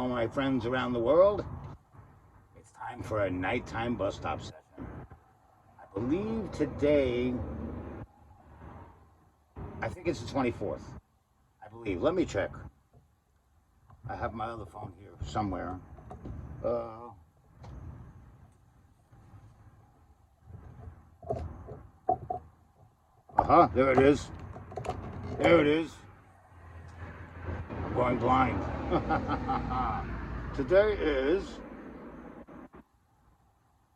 all my friends around the world. It's time for a nighttime bus stop session. I believe today, I think it's the 24th. I believe. Let me check. I have my other phone here somewhere. There it is. There it is. I'm going blind. Today is...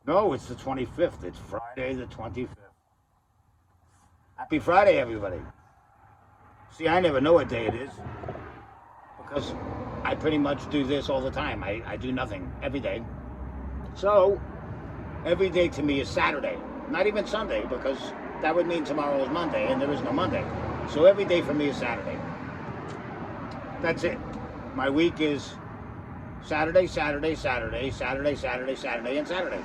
No, it's the 25th. It's Friday the 25th. Happy Friday, everybody. See, I never know what day it is because I pretty much do this all the time. I do nothing every day. So, every day to me is Saturday. Not even Sunday, because that would mean tomorrow is Monday, and there is no Monday. So every day for me is Saturday. That's it. My week is Saturday, Saturday, Saturday, Saturday, Saturday, Saturday, and Saturday.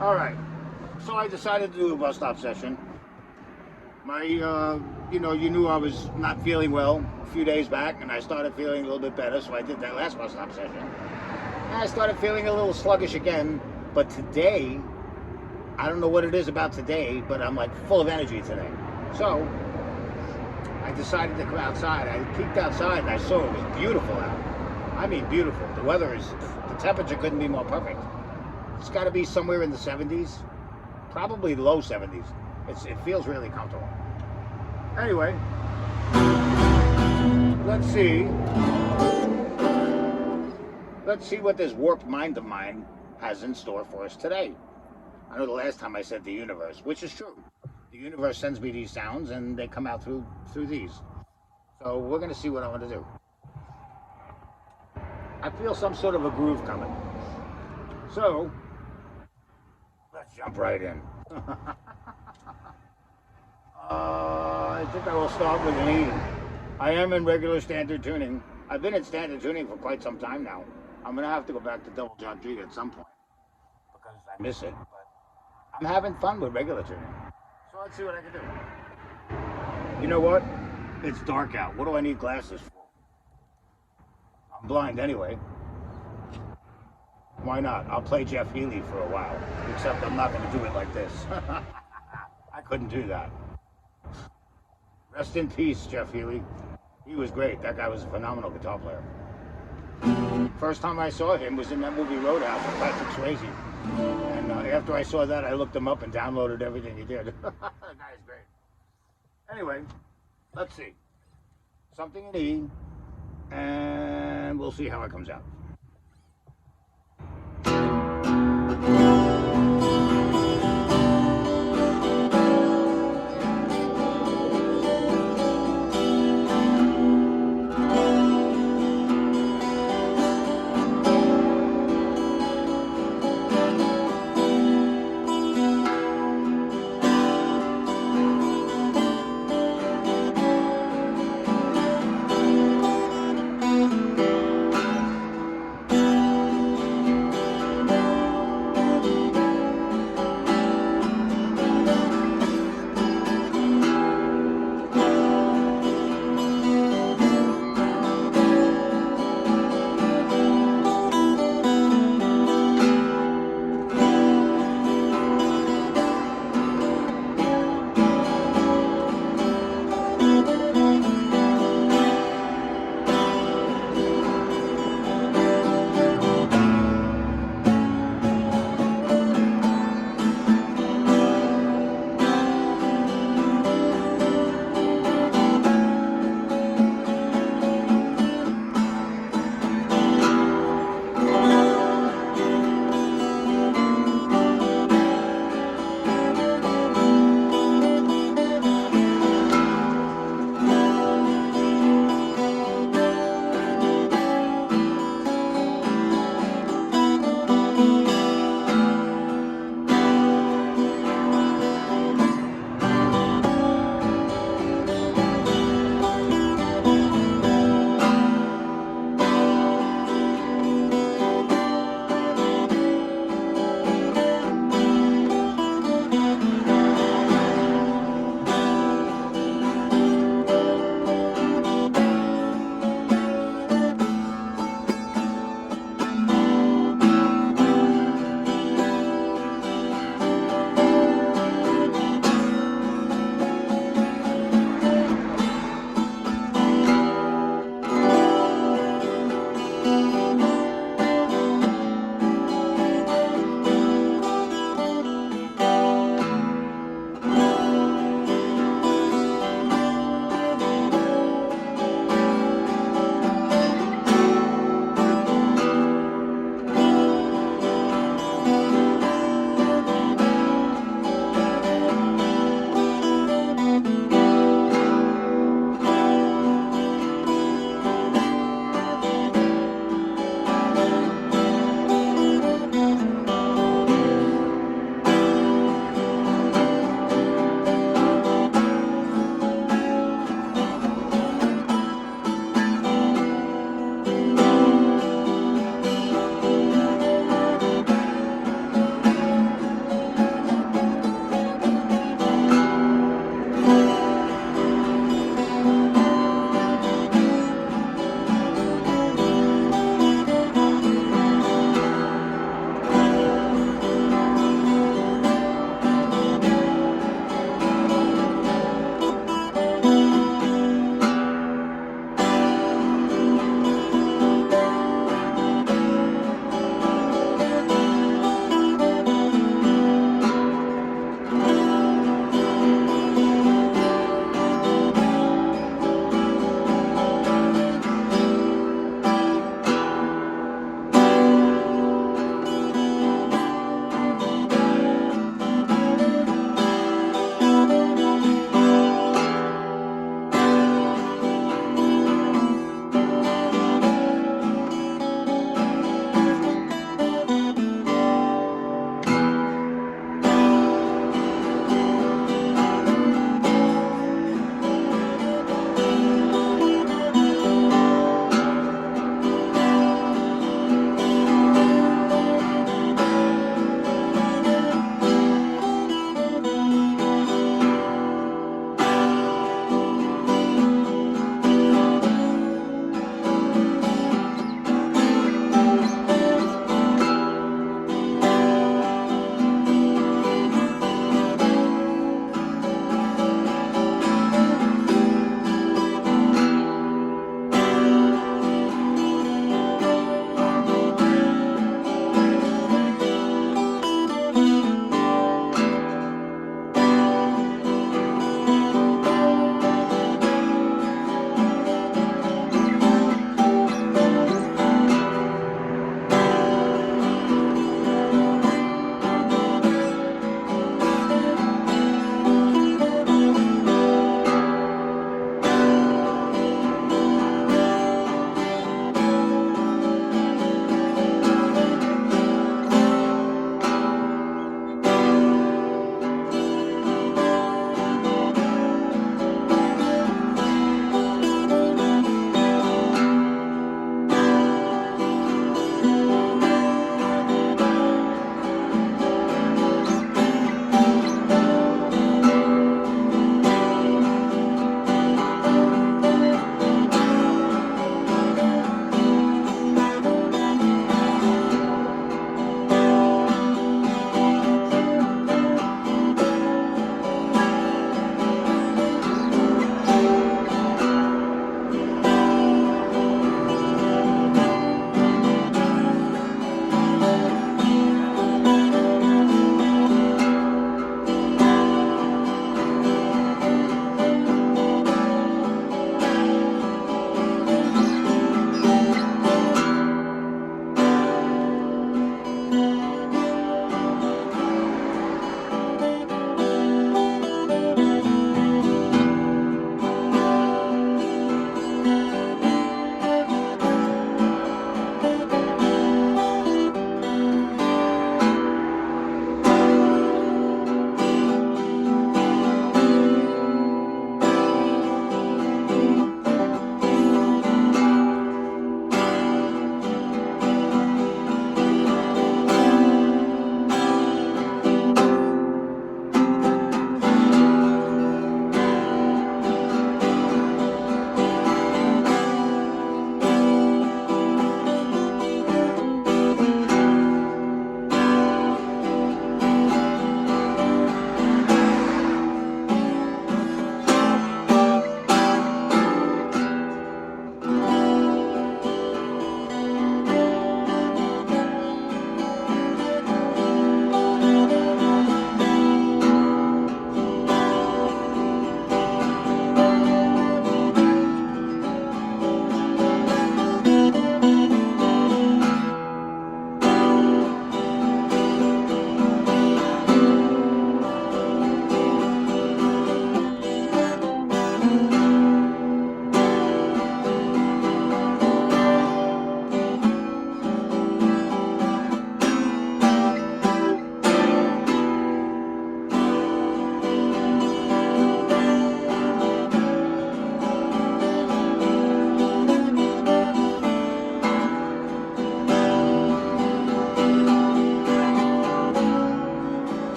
All right. So I decided to do a bus stop session. My, you knew I was not feeling well a few days back, and I started feeling a little bit better, so I did that last bus stop session. And I started feeling a little sluggish again, but today, I don't know what it is about today, but I'm like full of energy today. So, I decided to come outside. I peeked outside and I saw it was beautiful out. I mean beautiful. The temperature couldn't be more perfect. It's got to be somewhere in the 70s, probably low 70s. It feels really comfortable. Anyway, let's see. Let's see what this warped mind of mine has in store for us today. I know the last time I said the universe, which is true. The universe sends me these sounds and they come out through these. So we're going to see what I want to do. I feel some sort of a groove coming. So, let's jump right in. I think I will start with an E. I am in regular standard tuning. I've been in standard tuning for quite some time now. I'm going to have to go back to double jump G at some point because I miss it. But I'm having fun with regular tuning. So let's see what I can do. You know what? It's dark out. What do I need glasses for? I'm blind anyway. Why not? I'll play Jeff Healey for a while. Except I'm not going to do it like this. I couldn't do that. Rest in peace, Jeff Healey. He was great. That guy was a phenomenal guitar player. First time I saw him was in that movie Roadhouse with Patrick Swayze. And after I saw that, I looked him up and downloaded everything he did. That guy is great. Anyway, let's see. Something in E, and we'll see how it comes out.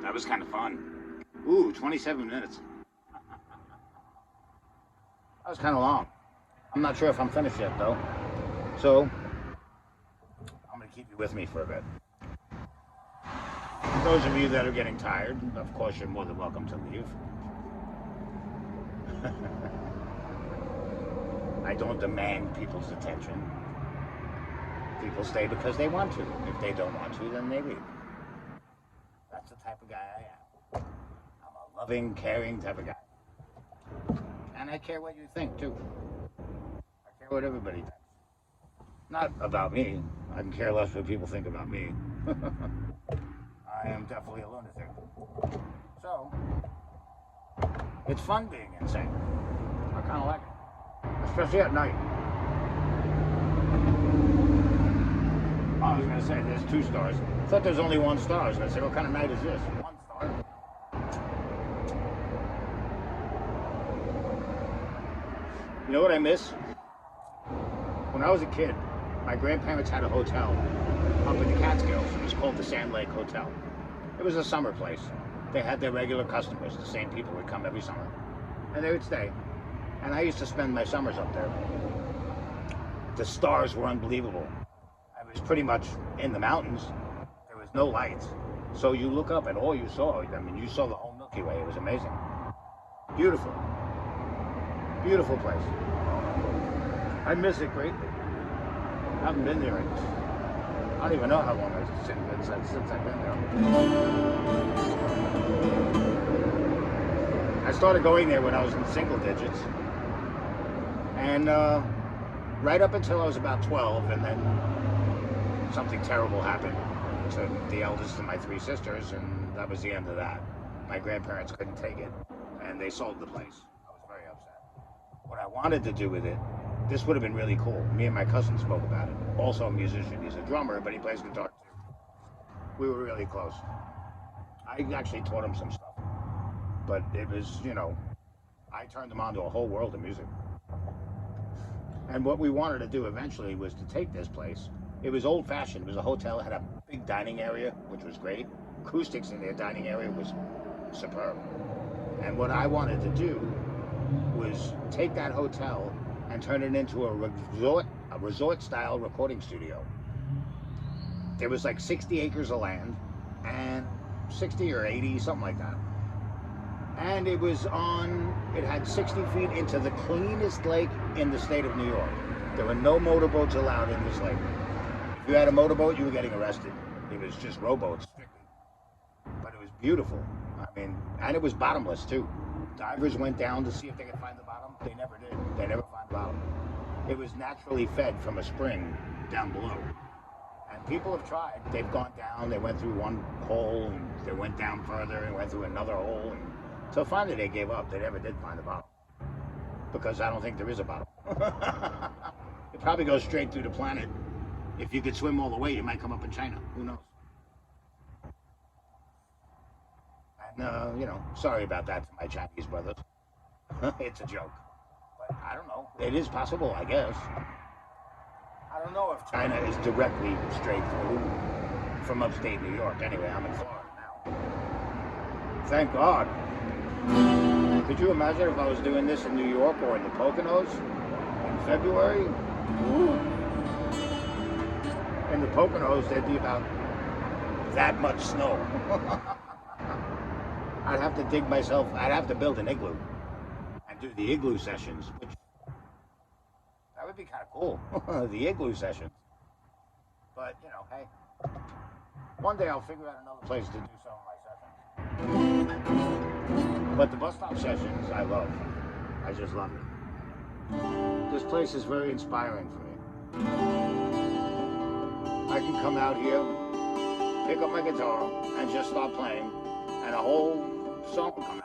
That was kind of fun. Ooh, 27 minutes. That was kind of long. I'm not sure if I'm finished yet, though. So, I'm going to keep you with me for a bit. For those of you that are getting tired, of course, you're more than welcome to leave. I don't demand people's attention. People stay because they want to. If they don't want to, then they leave. That's the type of guy I am. I'm a loving, caring type of guy. And I care what you think, too. I care what everybody thinks. Not about me. I can care less what people think about me. I am definitely a lunatic. So, it's fun being insane. I kind of like it. Especially at night. Oh, I was going to say, there's 2 stars. I thought there's only 1 star. I was going to say, what kind of night is this? 1 star. You know what I miss? When I was a kid, my grandparents had a hotel up in the Catskills. It was called the Sand Lake Hotel. It was a summer place. They had their regular customers. The same people would come every summer. And they would stay. And I used to spend my summers up there. The stars were unbelievable. I was pretty much in the mountains. There was no lights. So you look up and all you saw, I mean, you saw the whole Milky Way. It was amazing. Beautiful. Beautiful place. I miss it greatly. I haven't been there I don't even know how long it's been since I've been there. I started going there when I was in single digits. And right up until I was about 12, and then something terrible happened to the eldest of my 3 sisters, and that was the end of that. My grandparents couldn't take it, and they sold the place. I was very upset. What I wanted to do with it, this would have been really cool. Me and my cousin spoke about it. Also a musician. He's a drummer, but he plays guitar too. We were really close. I actually taught him some stuff. But it was, you know, I turned him on to a whole world of music. And what we wanted to do eventually was to take this place. It was old-fashioned. It was a hotel. It had a big dining area, which was great. Acoustics in their dining area was superb. And what I wanted to do was take that hotel and turn it into a resort-style recording studio. There was like 60 acres of land, and 60 or 80, something like that. And it had 60 feet into the cleanest lake in the state of New York. There were no motorboats allowed in this lake. If you had a motorboat, you were getting arrested. It was just rowboats, strictly. But it was beautiful. I mean, and it was bottomless too. Divers went down to see if they could find the bottom. They never did. They never found the bottom. It was naturally fed from a spring down below. And people have tried. They've gone down, they went through one hole, and they went down further and went through another hole. And so finally they gave up. They never did find the bottom. Because I don't think there is a bottom. It probably goes straight through the planet. If you could swim all the way, you might come up in China. Who knows? And, you know, sorry about that to my Chinese brothers. It's a joke. But I don't know. It is possible, I guess. I don't know if China is directly straight through from upstate New York. Anyway, I'm in Florida now. Thank God. Could you imagine if I was doing this in New York or in the Poconos in February? Ooh. In the Poconos, there'd be about that much snow. I'd have to build an igloo and do the igloo sessions, which that would be kind of cool. The igloo sessions. But, you know, hey, one day I'll figure out another place to do some of my sessions. But the bus stop sessions, I love. I just love it. This place is very inspiring for me. I can come out here, pick up my guitar, and just start playing, and a whole song will come out.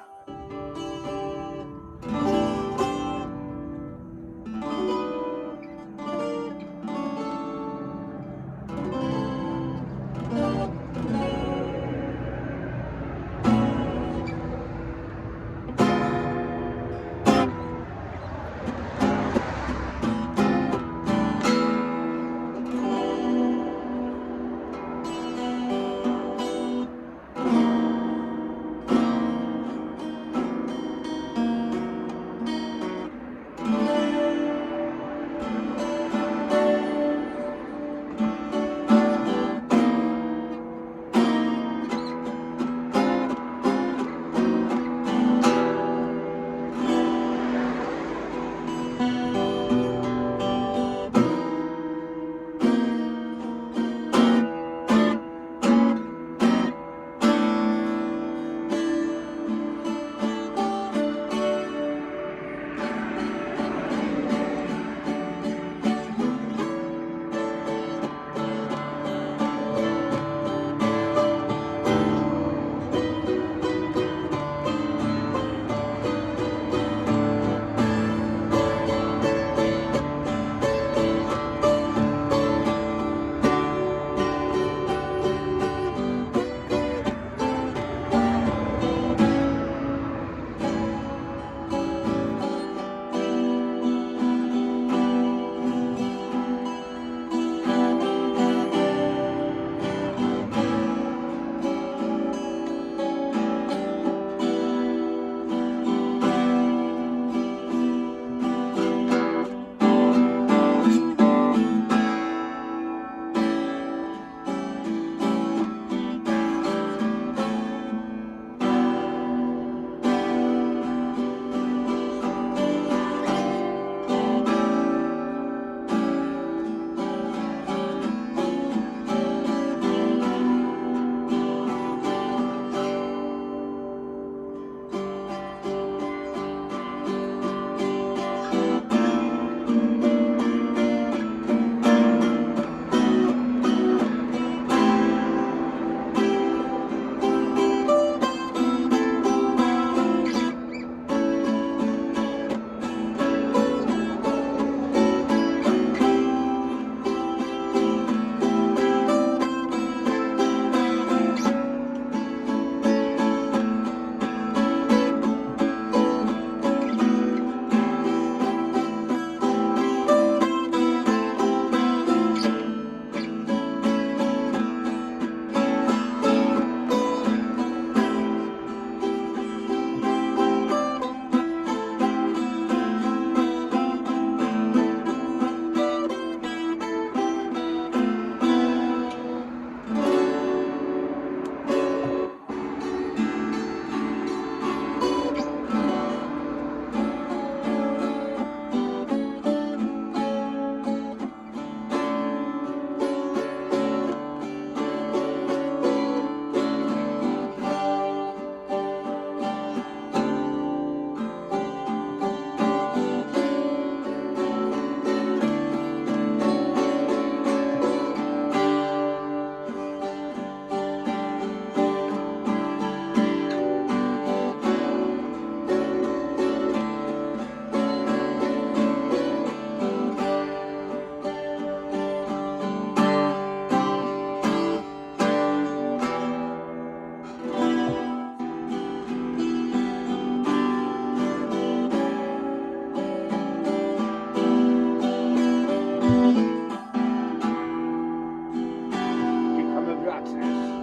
mamy wracać.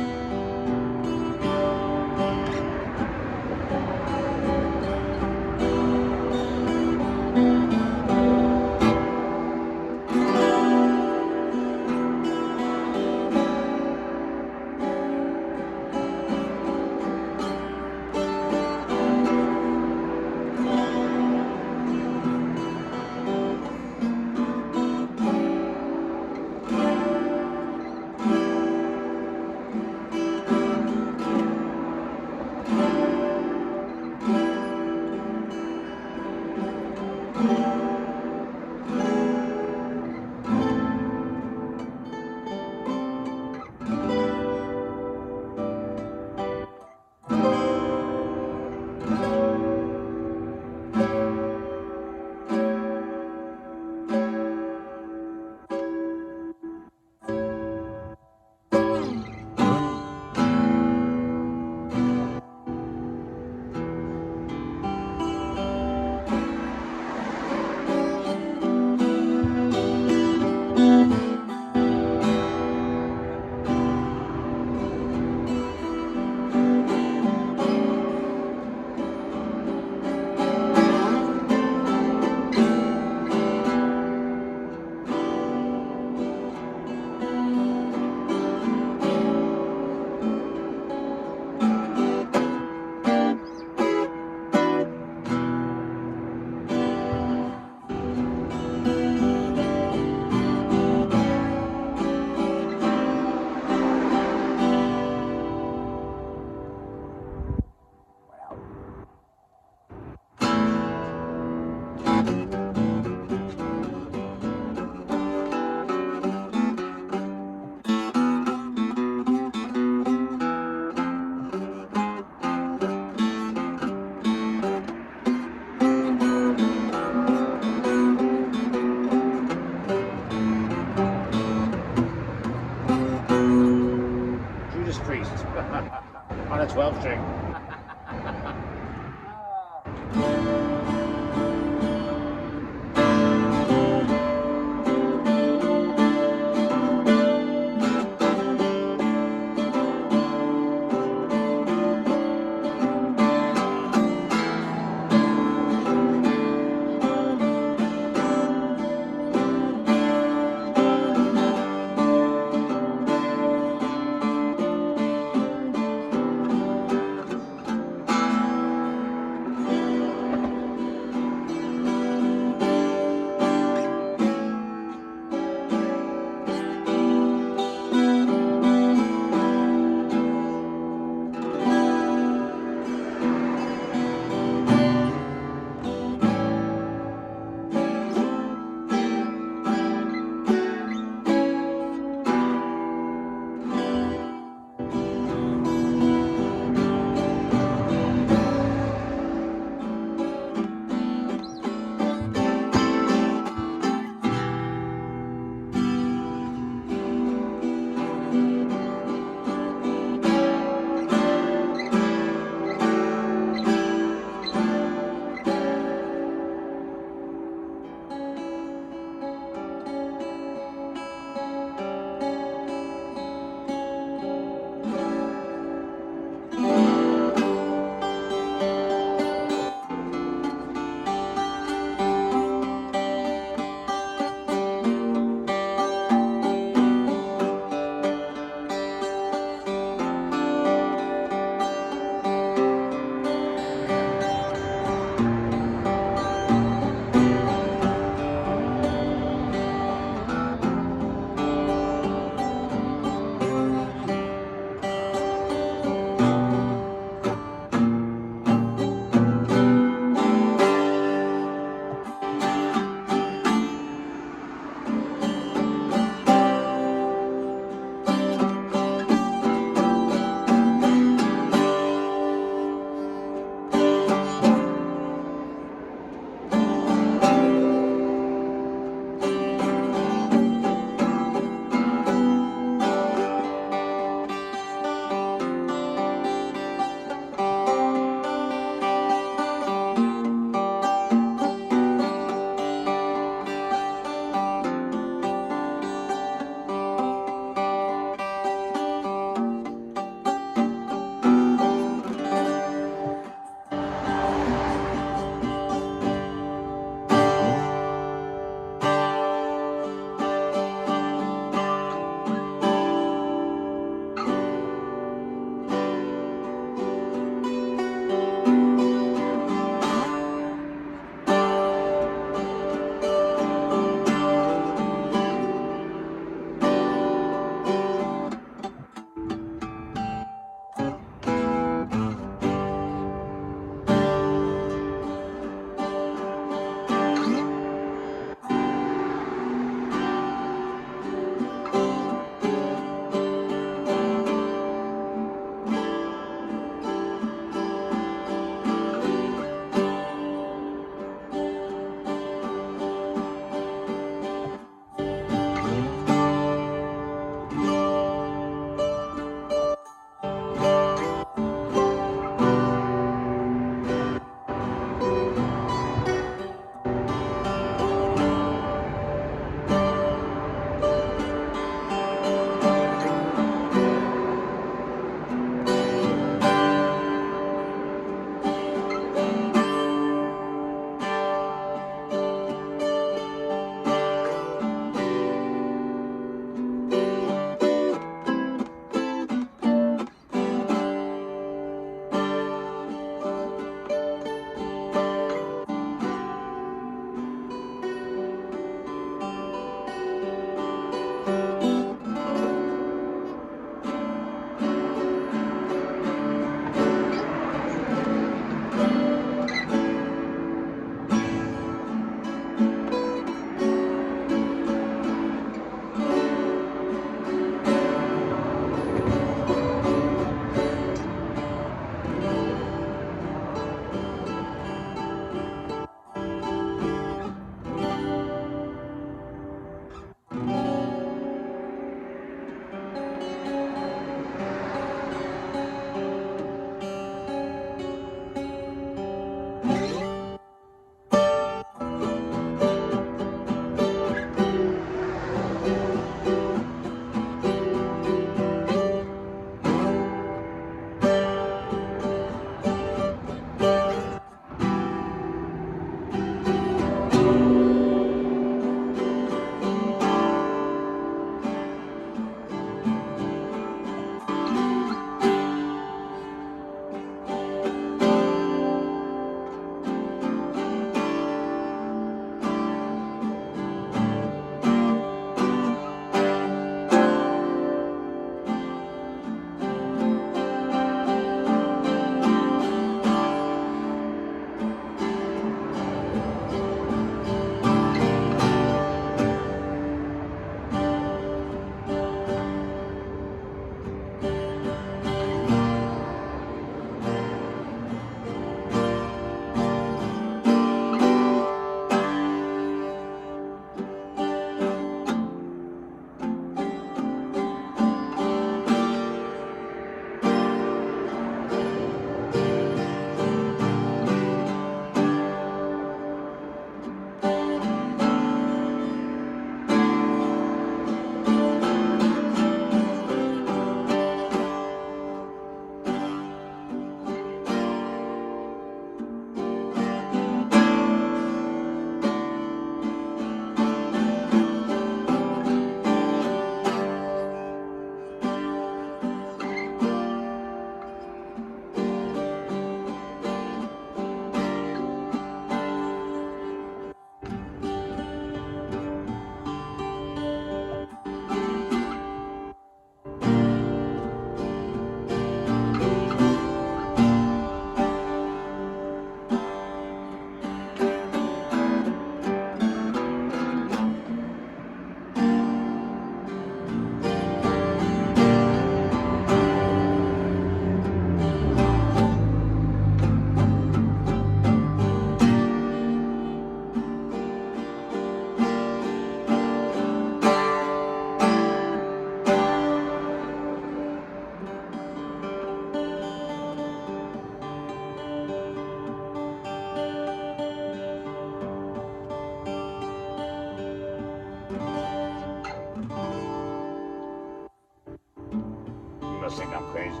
must think I'm crazy.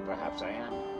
Perhaps I am.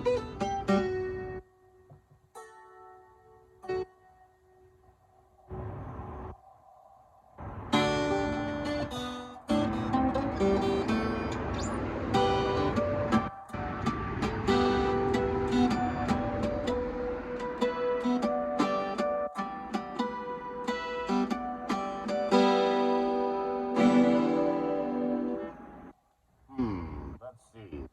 Let's see.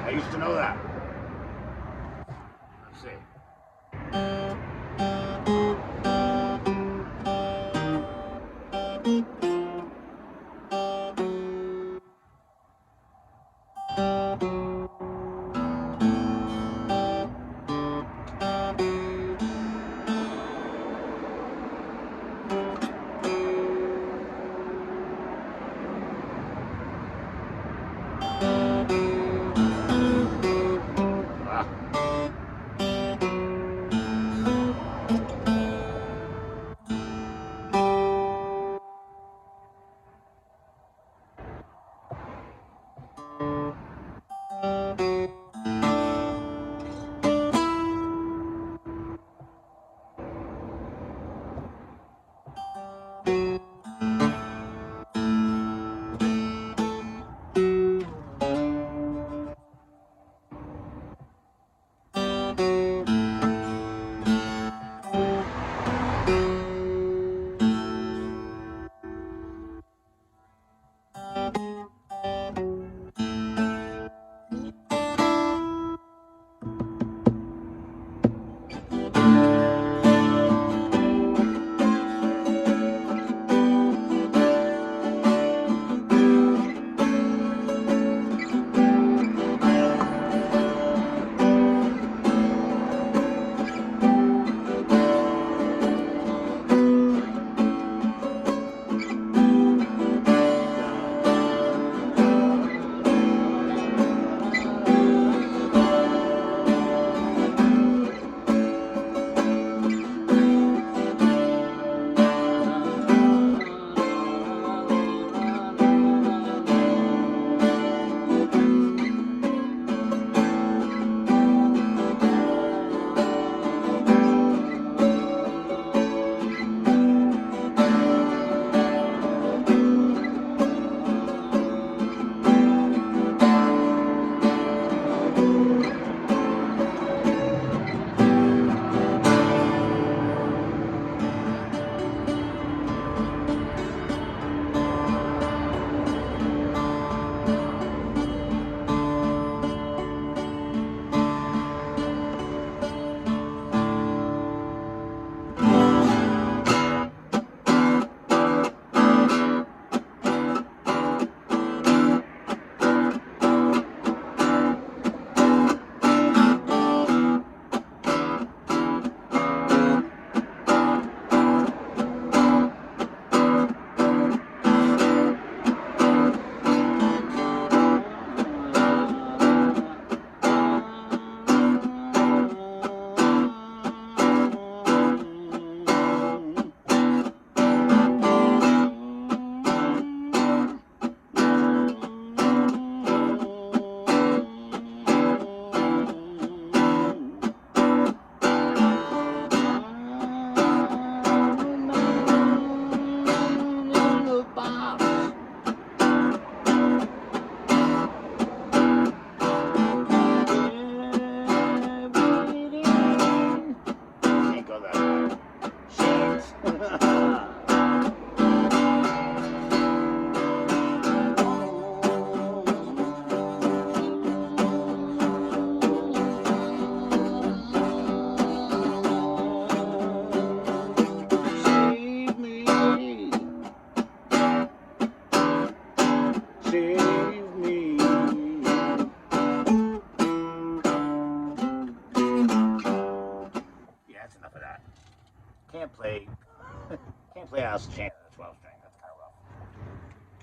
I used to know that. Let's see.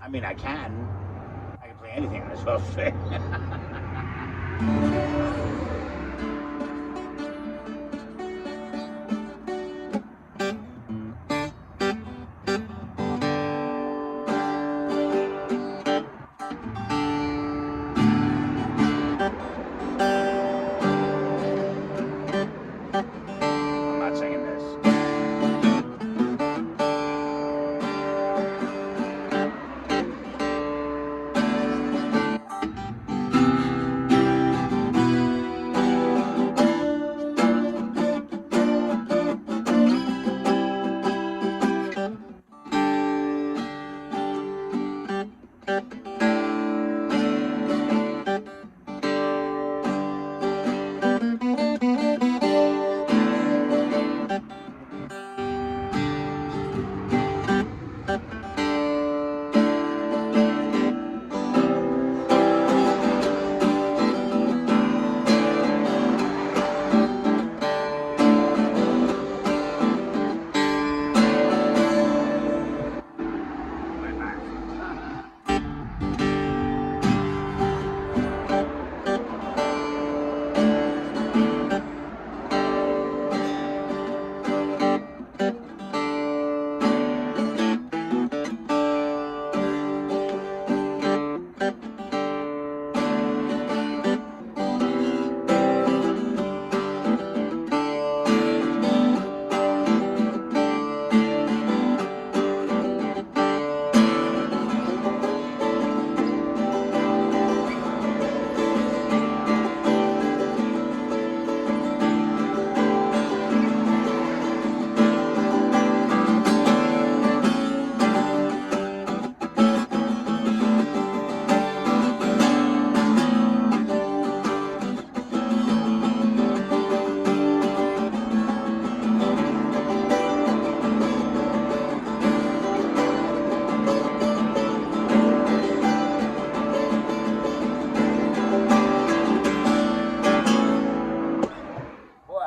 I mean, I can play anything on a 12 string. I'm not singing this.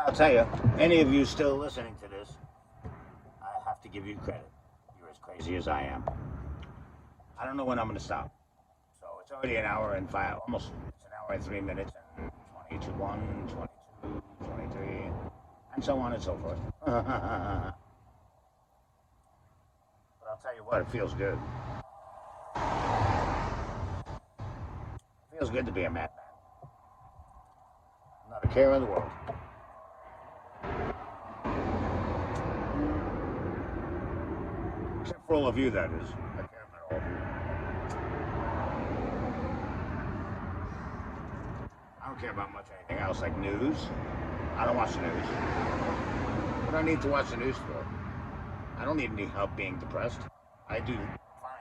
I'll tell you, any of you still listening to this, I have to give you credit. You're as crazy as I am. I don't know when I'm going to stop. So it's already an hour and almost it's an hour and 3 minutes, and 21, 22, 23, and so on and so forth. But I'll tell you what, it feels good. It feels good to be a madman. Not a care in the world. Except for all of you, that is. I care about all of you. I don't care about much anything else, like news. I don't watch the news. What do I need to watch the news for? I don't need any help being depressed. I do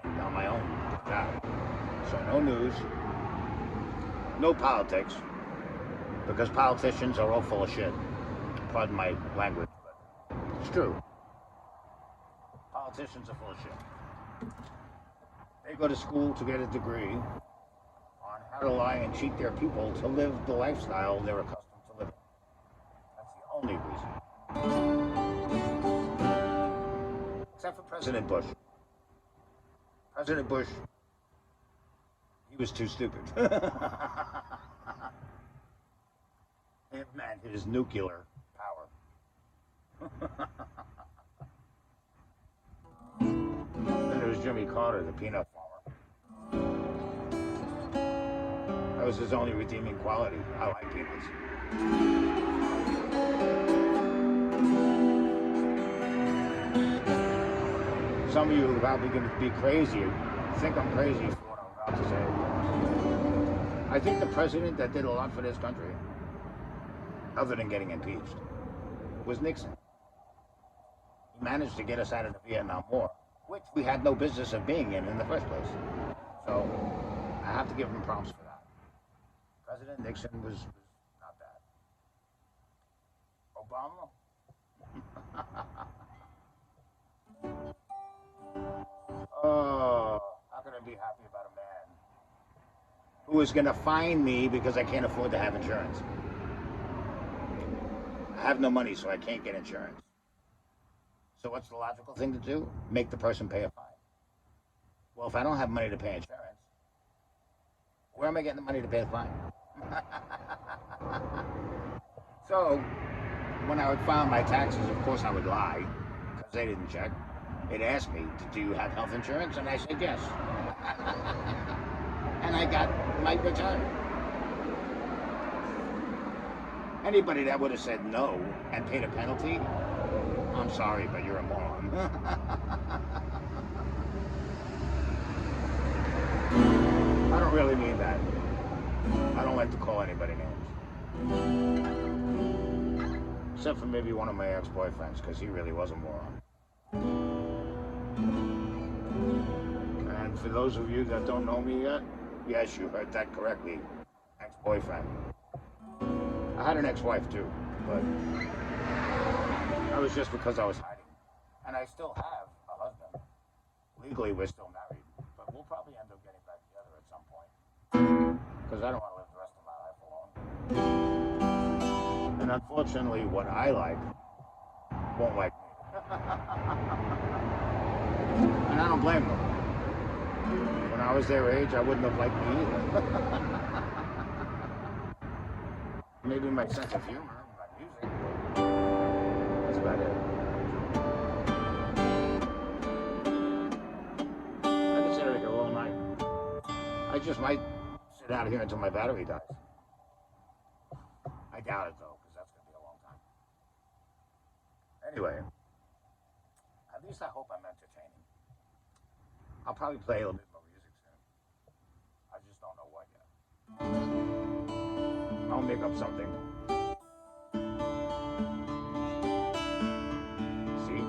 fine on my own job. So no news, no politics, because politicians are all full of shit. Pardon my language, but it's true. Politicians are full of shit. They go to school to get a degree on how to lie and cheat their people to live the lifestyle they're accustomed to living. That's the only reason. Except for President Bush. President Bush, he was too stupid. Him and his nuclear power. Then there was Jimmy Carter, the peanut farmer. That was his only redeeming quality. I like peanuts. Some of you are probably going to be crazy, think I'm crazy for what I'm about to say. I think the president that did a lot for this country, other than getting impeached, was Nixon. He managed to get us out of the Vietnam War, which we had no business of being in the first place. So I have to give him props for that. President Nixon was not bad. Obama? Oh, how can I be happy about a man who is going to fine me because I can't afford to have insurance? I have no money, so I can't get insurance. So what's the logical thing to do? Make the person pay a fine. Well, if I don't have money to pay insurance, where am I getting the money to pay the fine? So, when I would file my taxes, of course I would lie, because they didn't check. They'd ask me, do you have health insurance? And I said yes. And I got my return. Anybody that would have said no and paid a penalty, I'm sorry, but you're a moron. I don't really mean that. I don't like to call anybody names. Except for maybe one of my ex-boyfriends, because he really was a moron. And for those of you that don't know me yet, yes, you heard that correctly. Ex-boyfriend. I had an ex-wife too, but that was just because I was hiding. And I still have a husband. Legally, we're still married, but we'll probably end up getting back together at some point. Because I don't want to live the rest of my life alone. And unfortunately, what I like won't like me. And I don't blame them. When I was their age, I wouldn't have liked me either. Maybe my sense of humor, my music, but that's about it. I can sit out here all night. I just might sit out here until my battery dies. I doubt it though, because that's going to be a long time. Anyway, at least I hope I'm entertaining. I'll probably play a little bit more music soon. I just don't know what yet. I'll make up something. See?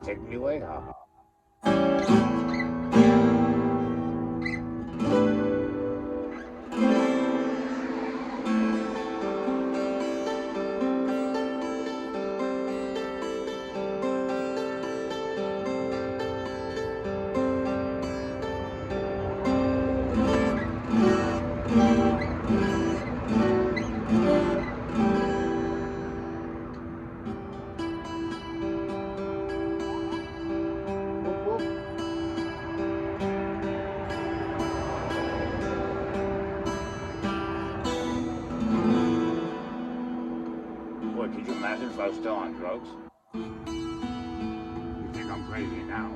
Take me away, haha. Boy, could you imagine if I was still on drugs? You think I'm crazy now.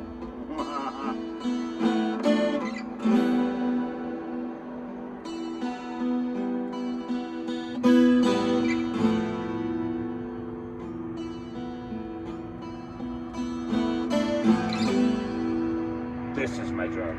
my job.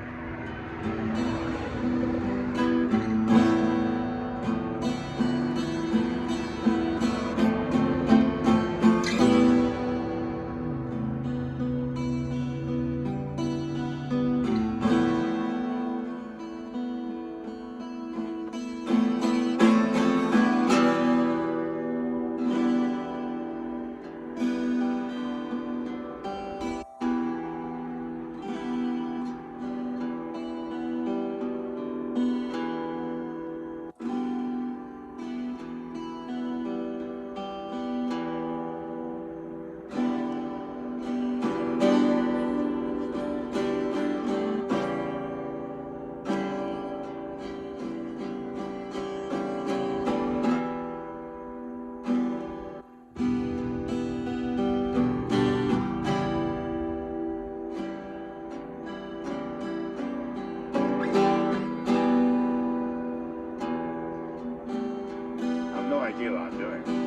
No idea what I'm doing.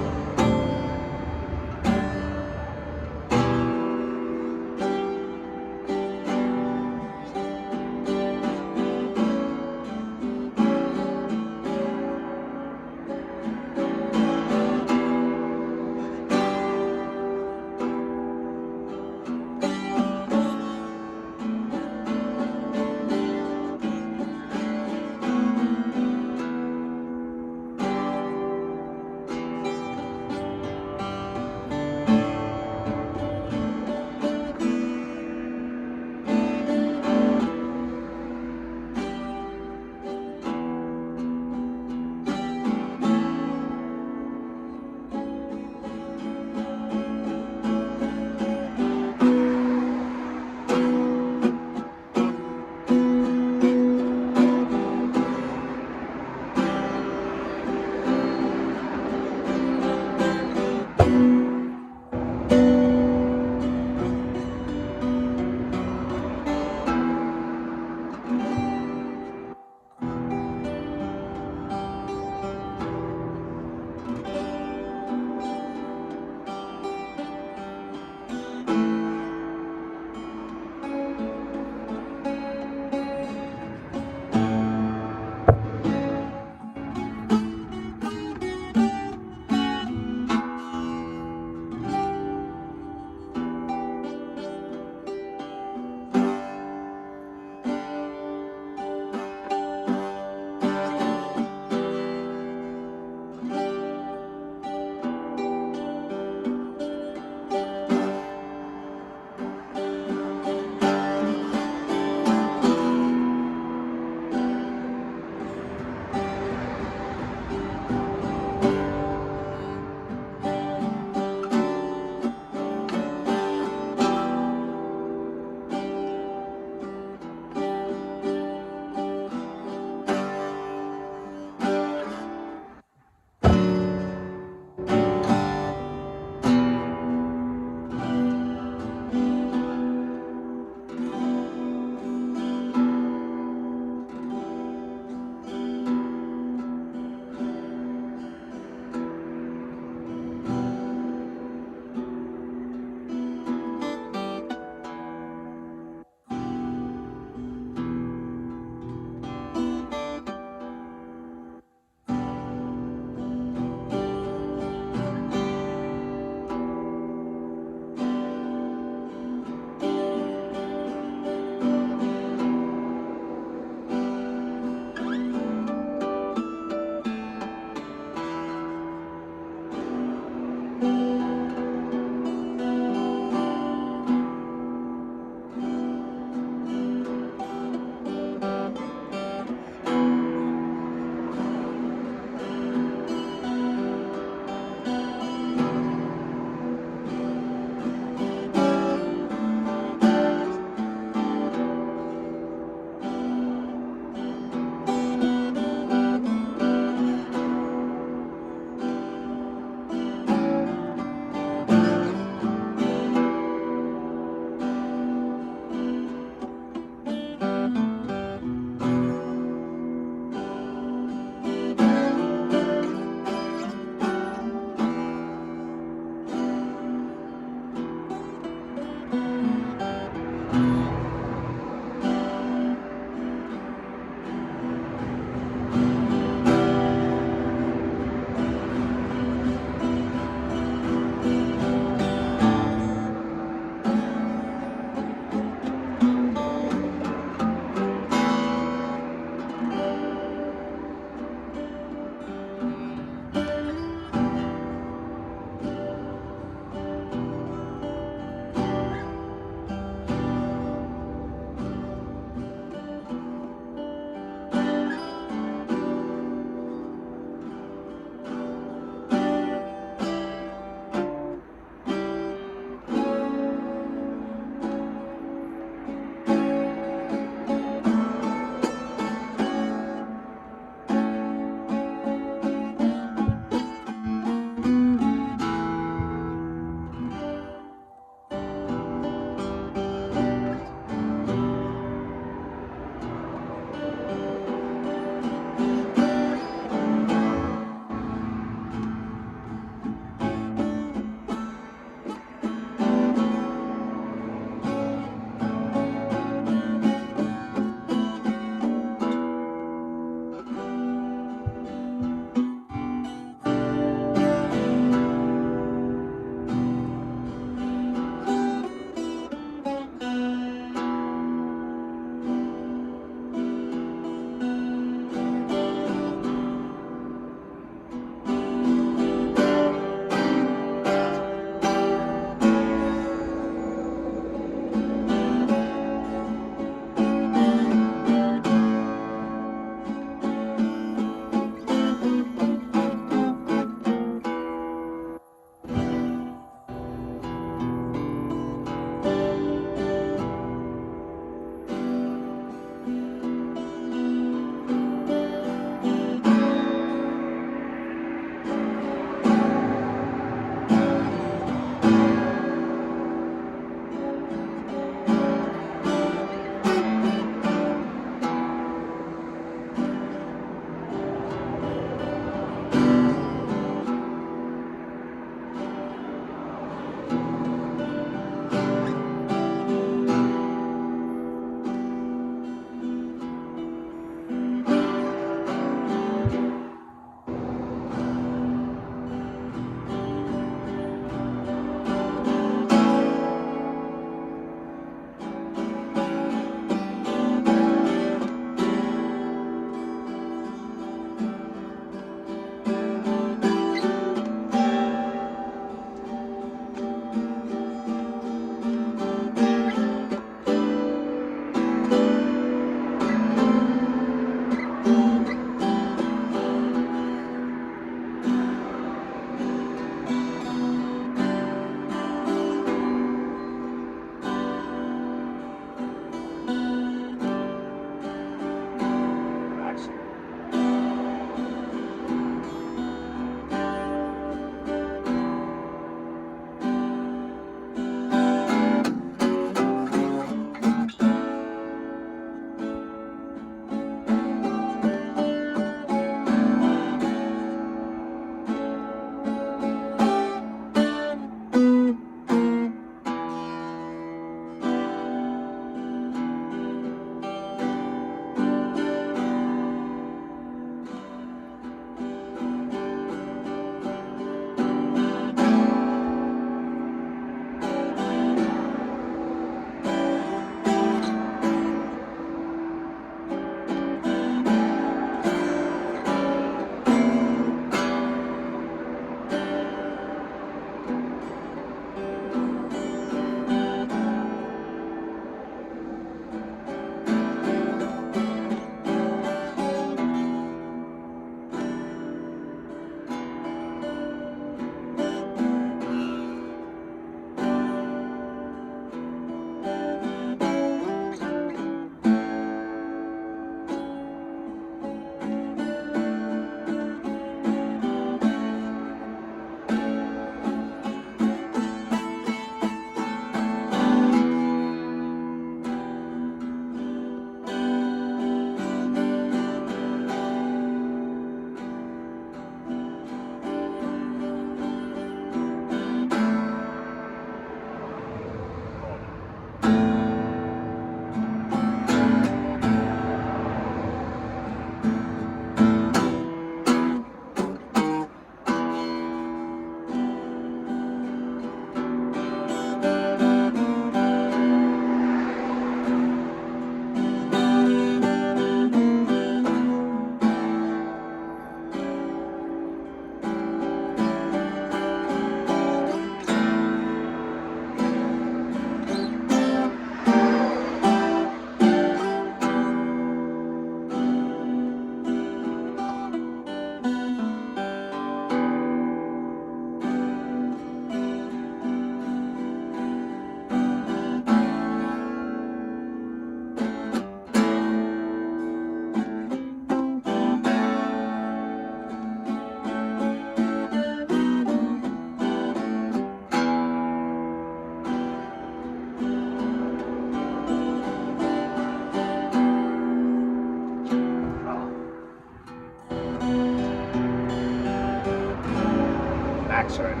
face hurting.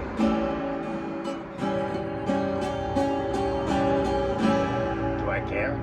Do I care?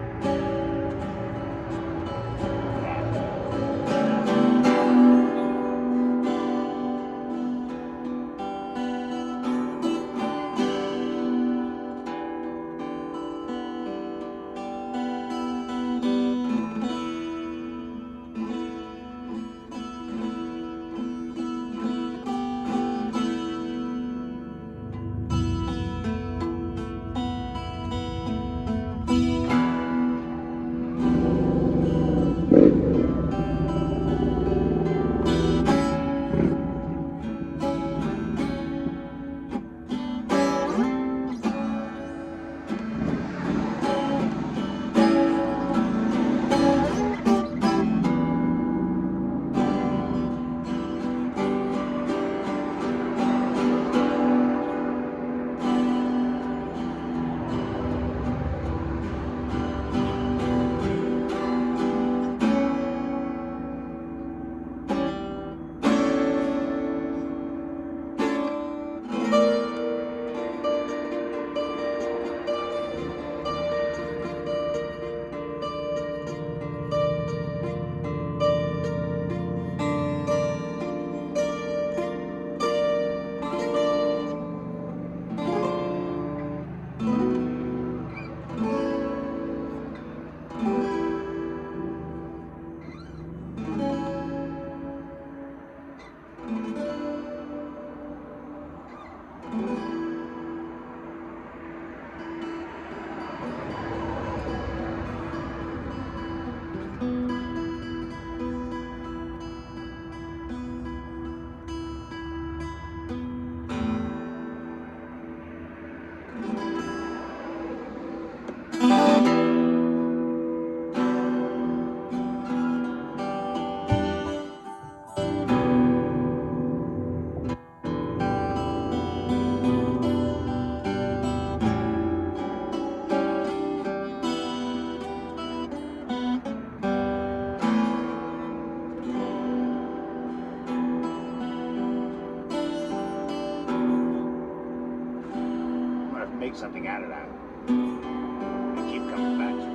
Make something out of that and keep coming back to it.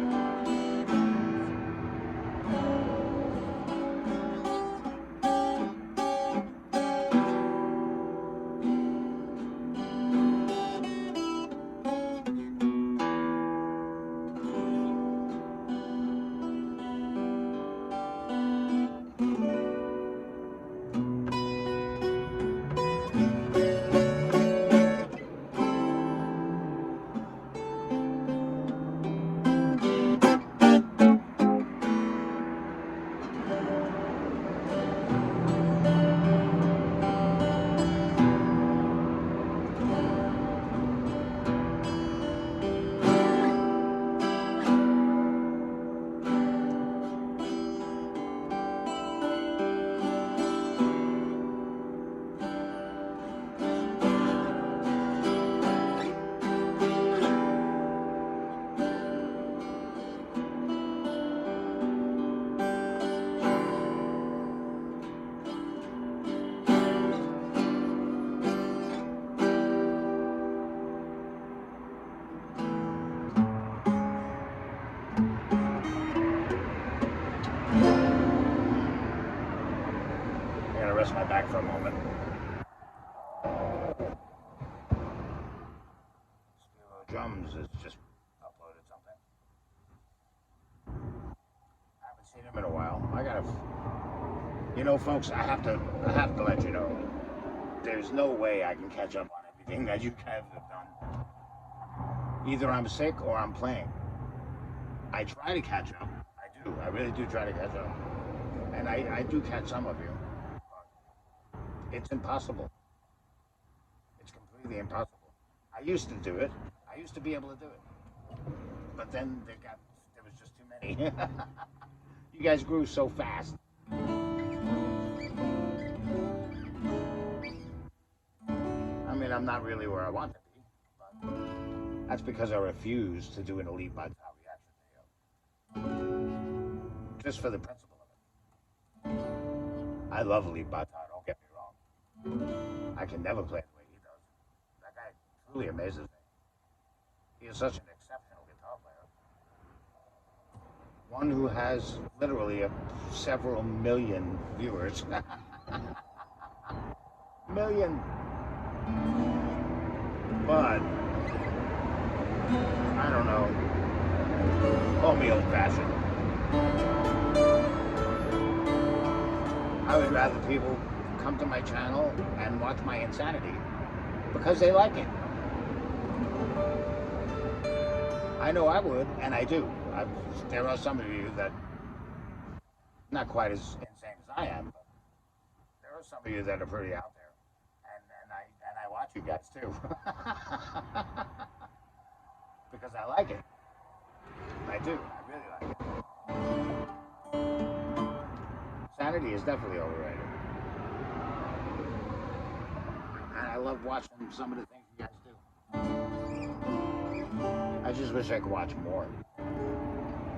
Rest my back for a moment. Drums has just uploaded something. I haven't seen him in a while. I gotta, you know, folks. I have to let you know. There's no way I can catch up on everything that you guys have done. Either I'm sick or I'm playing. I try to catch up. I do. I really do try to catch up, and I do catch some of you. It's impossible. It's completely impossible. I used to do it. I used to be able to do it. But then there was just too many. You guys grew so fast. I mean, I'm not really where I want to be, but that's because I refuse to do an elite by top reaction video. Just for the principle of it. I love elite by top, don't get me wrong. I can never play the way he does. truly amazes me. He is such an exceptional guitar player. One who has literally several million viewers. Million. But, I don't know. Call me old-fashioned. I would rather people come to my channel and watch my insanity because they like it. I know I would, and I do. There are some of you that, not quite as insane as I am, but there are some of you that are pretty out there. And I watch you guys too. Because I like it. I do. I really like it. Sanity is definitely overrated. And I love watching some of the things you guys do. I just wish I could watch more.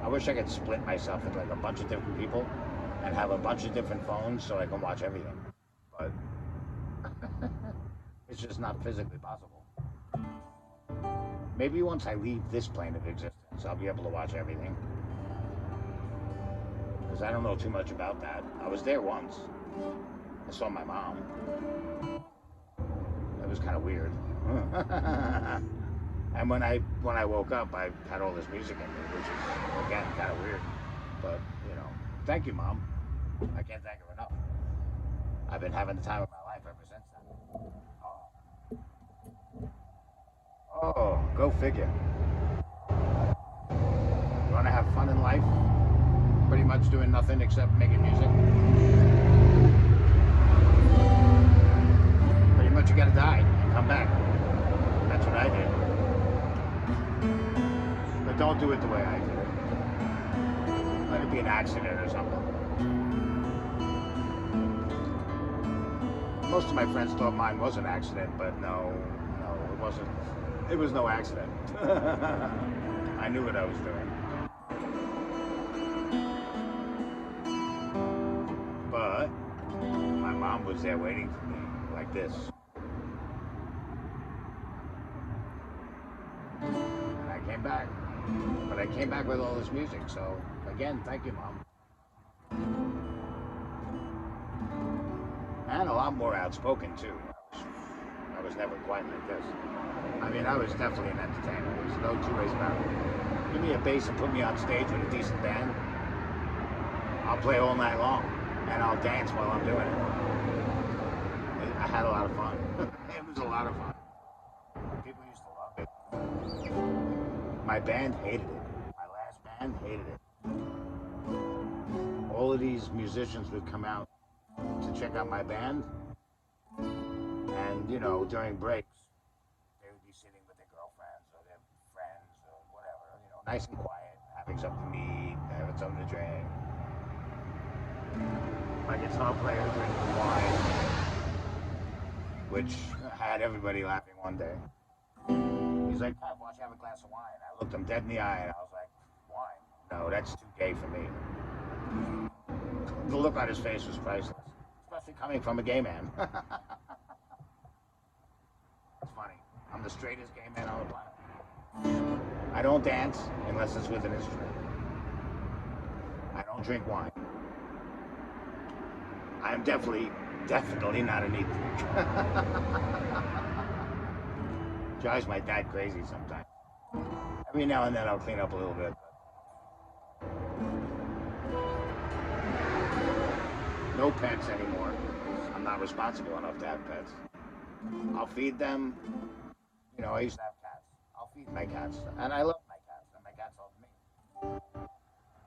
I wish I could split myself into like a bunch of different people and have a bunch of different phones so I can watch everything. But it's just not physically possible. Maybe once I leave this plane of existence, I'll be able to watch everything. Because I don't know too much about that. I was there once. I saw my mom. That was kind of weird. And when I woke up, I had all this music in me, which is, again, kind of weird. But, you know, thank you, Mom. I can't thank her enough. I've been having the time of my life ever since then. Oh, go figure. You want to have fun in life? Pretty much doing nothing except making music? Pretty much you gotta die and come back. That's what I did. But don't do it the way I did it. Let it be an accident or something. Most of my friends thought mine was an accident, but no, it wasn't. It was no accident. I knew what I was doing. But my mom was there waiting for me, like this. And I came back. But I came back with all this music, so again, thank you, Mom. And a lot more outspoken, too. I was never quite like this. I mean, I was definitely an entertainer. There's no two ways about it. Give me a bass and put me on stage with a decent band. I'll play all night long, and I'll dance while I'm doing it. I had a lot of fun. It was a lot of fun. People used to love it. My band hated it. My last band hated it. All of these musicians would come out to check out my band, and, you know, during breaks, they would be sitting with their girlfriends or their friends or whatever, you know, nice and quiet, having something to eat, having something to drink. My guitar player drinking wine, which had everybody laughing one day. He's like, "Why don't you have a glass of wine?" I looked him dead in the eye and I was like, "Wine? No, that's too gay for me." The look on his face was priceless, especially coming from a gay man. It's funny. I'm the straightest gay man on the planet. I don't dance unless it's with an instrument. I don't drink wine. I am definitely not a neat freak. Drives my dad crazy sometimes. Every now and then I'll clean up a little bit. No pets anymore. I'm not responsible enough to have pets. I'll feed them. You know, I used to have cats. I'll feed my cats. And I love my cats. And my cats love me.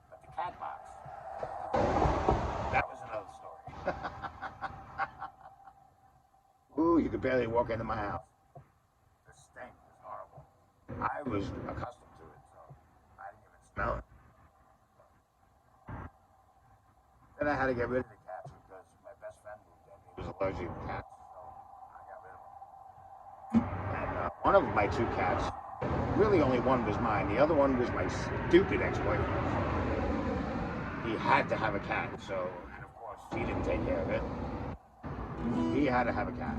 But the cat box, that was another story. Ooh, you could barely walk into my house. The stink was horrible. I was accustomed to it, so I didn't even smell it. Then I had to get rid of the cats because my best friend moved in. He was allergic to cats, so I got rid of him. And one of my two cats, really only one was mine. The other one was my stupid ex-boyfriend. He had to have a cat, so, and of course, he didn't take care of it. He had to have a cat.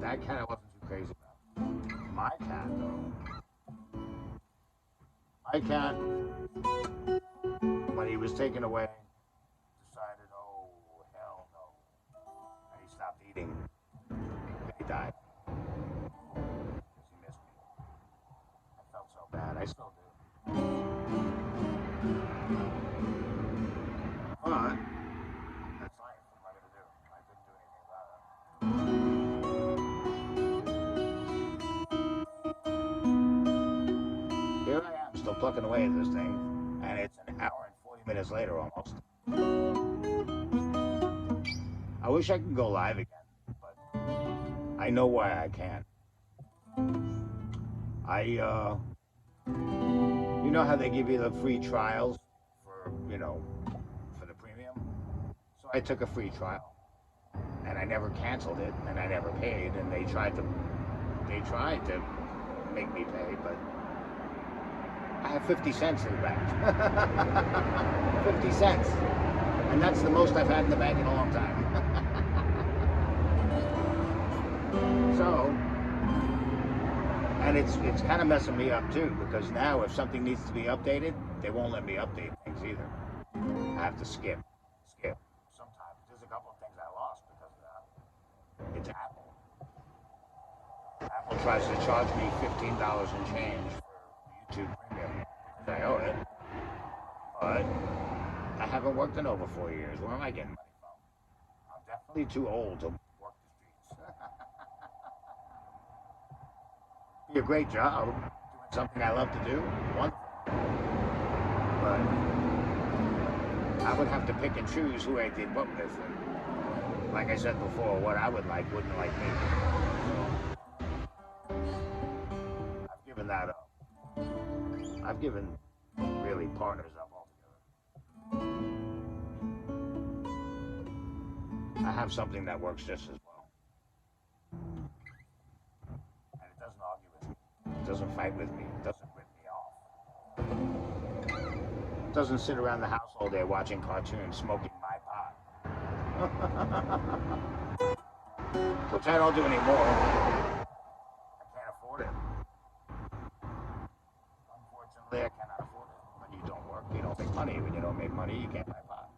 That cat I wasn't too crazy about. My cat, though. My cat, when he was taken away, decided, oh, hell no. And he stopped eating. He died. Because he missed me. I felt so bad. I still do. But, that's life. What am I going to do? I couldn't do anything about it. Here I am, still plucking away at this thing. And it's an hour and 40 minutes later almost. I wish I could go live again, but I know why I can't. You know how they give you the free trials for, for the premium? So I took a free trial, and I never canceled it, and I never paid, and they tried to make me pay, but I have 50 cents in the bank. 50 cents. And that's the most I've had in the bank in a long time. So, and it's kind of messing me up too, because now if something needs to be updated, they won't let me update things either. I have to skip. Sometimes there's a couple of things I lost because of that. It's Apple. Apple tries to charge me $15 and change for YouTube Premium because I owe it, but I haven't worked in over 4 years. Where am I getting money from? I'm definitely too old to work the streets. Be a great job, doing something I love to do, wonderful. But I would have to pick and choose who I did what with. And like I said before, what I would like wouldn't like me. So I've given that up. I've given really partners up altogether. I have something that works just as well. And it doesn't argue with me. It doesn't fight with me. It doesn't rip me off. It doesn't sit around the house all day watching cartoons, smoking my pot. Which I don't do anymore. I can't afford it. Unfortunately, I cannot afford it. When you don't work, you don't make money. When you don't make money, you can't buy pot.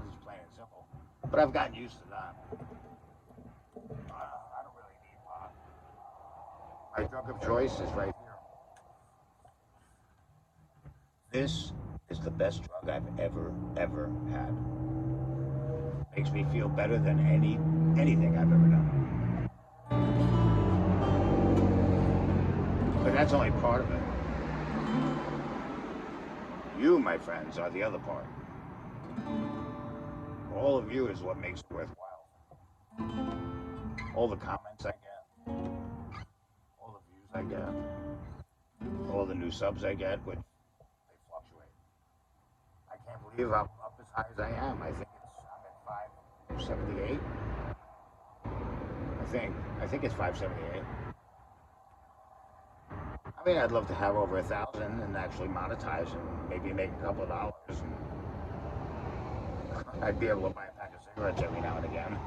It's plain and simple. But I've gotten used to that. I don't really need pot. My drug of choice is right here. This is the best drug I've ever had. Makes me feel better than anything I've ever done. But that's only part of it. You, my friends, are the other part. All of you is what makes it worthwhile. All the comments I get, all the views I get, all the new subs I get, which they fluctuate. I can't believe I'm up as high as I am. I think I'm at 578. I think it's 578. I mean, I'd love to have over 1,000 and actually monetize and maybe make a couple of dollars. And I'd be able to buy a pack of cigarettes every now and again.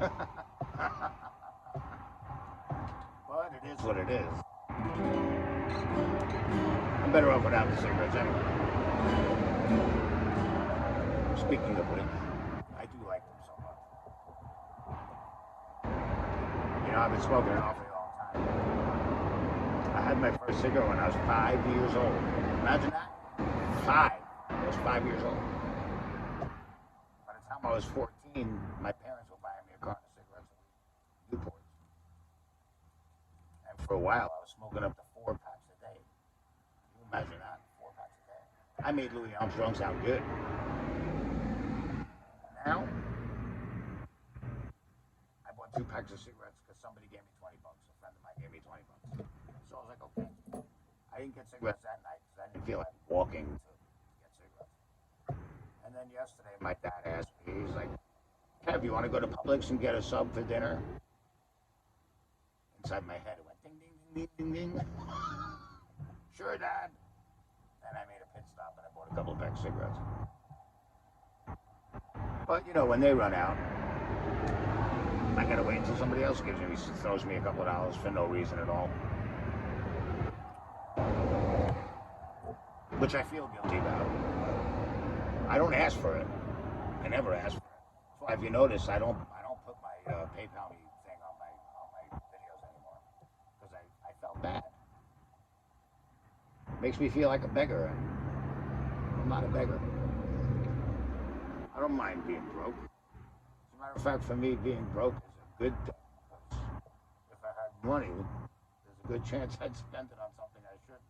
But it is what it is. I'm better off without the cigarettes anyway. Speaking of which, I do like them so much. I've been smoking an awfully long time. I had my first cigarette when I was 5 years old. Imagine that. I was 5 years old. By the time I was 14, my parents were buying me a carton of cigarettes a week, Newports. And for a while, I was smoking up to 4 packs a day. Can you imagine that? 4 packs a day. I made Louis Armstrong sound good. Now, I bought 2 packs of cigarettes because somebody gave me $20. A friend of mine gave me $20. So I was like, okay. I didn't get cigarettes that night because I didn't feel like walking to get cigarettes. And then yesterday, my dad asked me, he's like, Kev, you want to go to Publix and get a sub for dinner? Inside my head, it went ding, ding, ding, ding, ding, ding. Sure, Dad. And I made a pit stop and I bought a couple of packs of cigarettes. But, when they run out, I gotta wait until somebody else throws me a couple of dollars for no reason at all. which I feel guilty about. I don't ask for it. I never ask for it. That's why, if you notice, I don't put my PayPal me thing on my videos anymore because I felt bad. Makes me feel like a beggar, and I'm not a beggar. I don't mind being broke. As a matter of fact, for me, being broke is a good thing. Because if I had money, there's a good chance I'd spend it on something I shouldn't.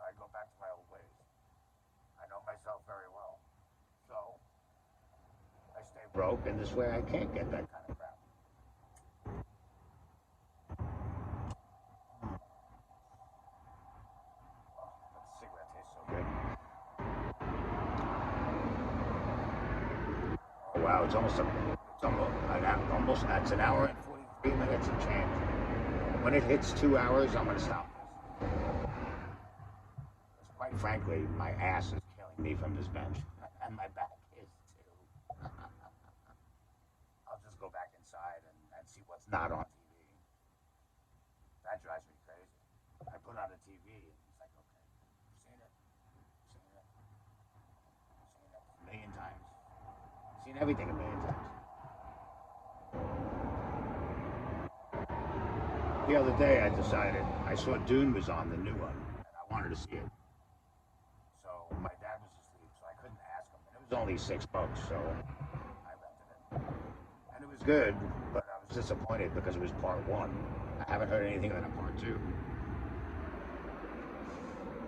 I go back to my old ways. I know myself very well. So, I stay broke, and this way I can't get that kind of crap. Oh, that cigarette tastes so good. Oh, wow, it's almost it's an hour and 43 minutes and change. When it hits 2 hours, I'm going to stop this. Because quite frankly, my ass is killing me from this bench. And my back is too. I'll just go back inside and see what's not on TV. That drives me crazy. I put on the TV and it's like, okay, seen it. A million times. Seen everything a million times. The other day I decided, I saw Dune was on, the new one, and I wanted to see it. So my dad was asleep, so I couldn't ask him. And it was only $6, so I rented it. And it was good, but I was disappointed because it was part 1. I haven't heard anything on part 2.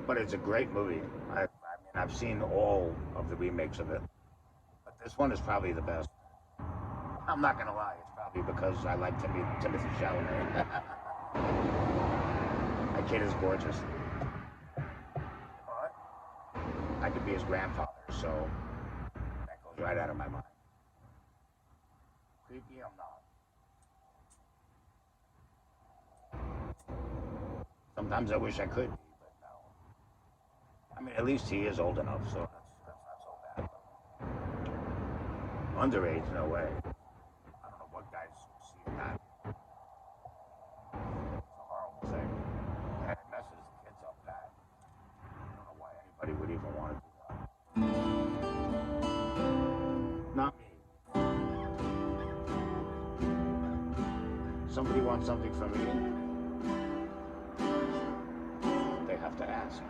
But it's a great movie. I mean, I've seen all of the remakes of it, but this one is probably the best. I'm not gonna lie, it's probably because I like Timothy Chalamet. That kid is gorgeous. But I could be his grandfather, so that goes right out of my mind. Creepy, I'm not. Sometimes I wish I could be, but no. I mean, at least he is old enough, so that's not so bad. Underage, no way. I don't know what guys see in that. It's a horrible thing. And it messes the kids up bad. I don't know why anybody would even want to do that. Not me. Somebody wants something from me, they have to ask.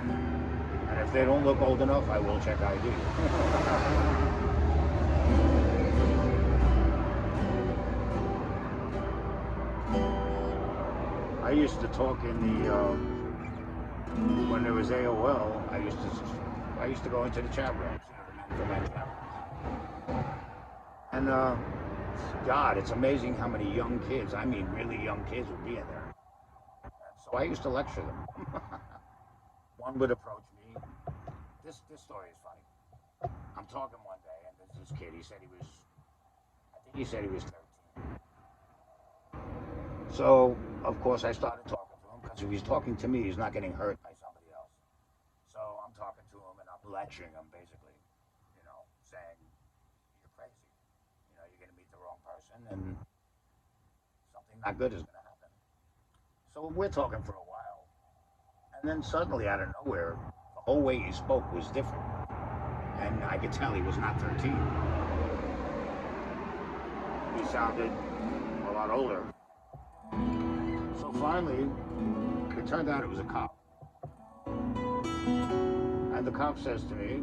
And if they don't look old enough, I will check ID. I used to talk in the when there was AOL. I used to go into the chat rooms, the men chat rooms. And God, it's amazing how many young kids, I mean really young kids, would be in there. And so I used to lecture them. One would approach me. This story is funny. I'm talking one day, and there's this kid. I think he said he was 13. So, of course, I started talking to him, because if he's talking to me, he's not getting hurt by somebody else. So I'm talking to him, and I'm lecturing him, basically, saying, you're crazy. You're going to meet the wrong person, and something not good is going to happen. So we're talking for a while. And then suddenly, out of nowhere, the whole way he spoke was different. And I could tell he was not 13. He sounded a lot older. So finally, it turned out it was a cop. And the cop says to me,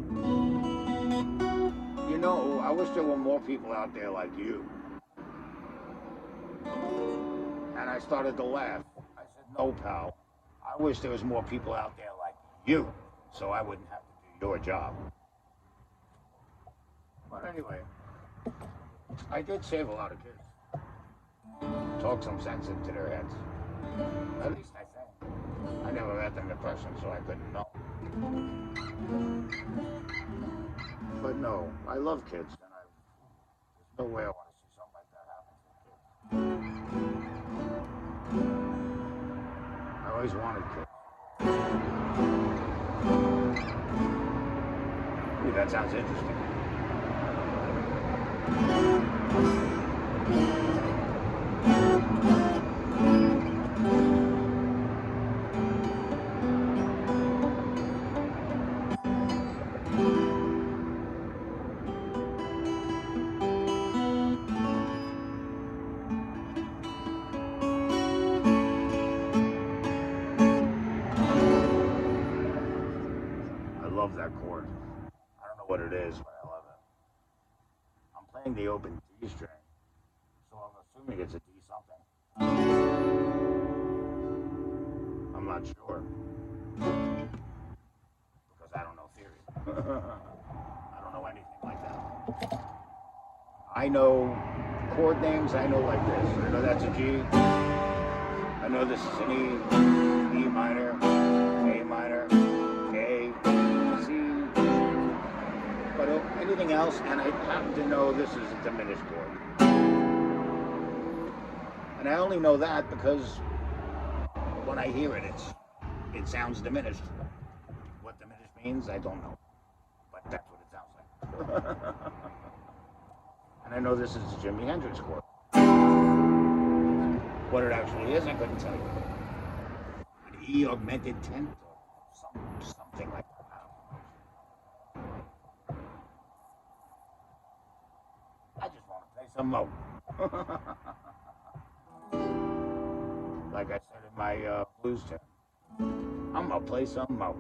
I wish there were more people out there like you. And I started to laugh. I said, no, pal. I wish there was more people out there like you, so I wouldn't have to do your job. But anyway, I did save a lot of kids. Talk some sense into their heads. At least I think. I never met them in person, so I couldn't know. But no, I love kids, and there's no way I want to see something like that happen to kids. I always wanted kids. Ooh, that sounds interesting. chord. I don't know what it is, but I love it. I'm playing the open D string, so I'm assuming it's a D something. I'm not sure because I don't know theory. I don't know anything like that. I know chord names. I know like this. I know that's a G. I know this is an E, E minor, A minor, A, C. But anything else, and I happen to know this is a diminished chord. And I only know that because when I hear it, it sounds diminished. What diminished means, I don't know. But that's what it sounds like. And I know this is a Jimi Hendrix chord. What it actually is, I couldn't tell you. An E augmented tenth or something like that. I just want to play some Mo. Like I said in my blues tune, I'm gonna play some Mo.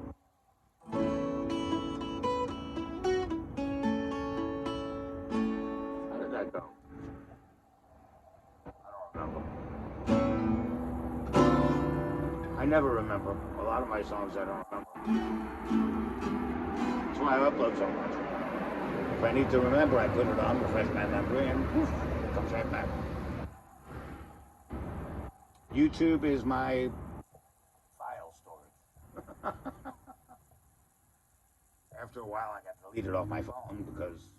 How did that go? I don't remember. I never remember. A lot of my songs I don't remember. That's why I upload so much. If I need to remember, I put it on, refresh my memory, and poof, it comes right back. YouTube is my file storage. After a while, I got deleted off my phone because,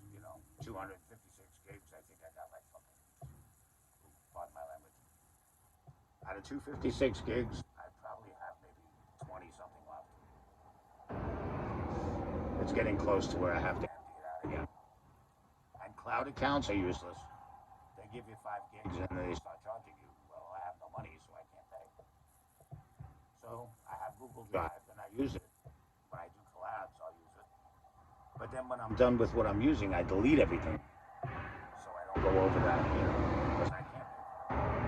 256 gigs, I think I got like fucking, pardon my language. Out of 256 gigs, I probably have maybe 20 something left. It's getting close to where I have to empty it out again. And cloud accounts are useless. They give you 5 gigs and then they start charging you. Well, I have no money, so I can't pay. So I have Google Drive and I use it. When I do collabs, I'll use it. But then when I'm done with what I'm using, I delete everything. So I don't go over that, because I can't pay for it.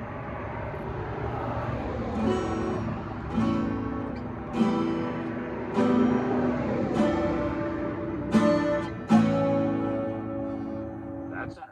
That's it.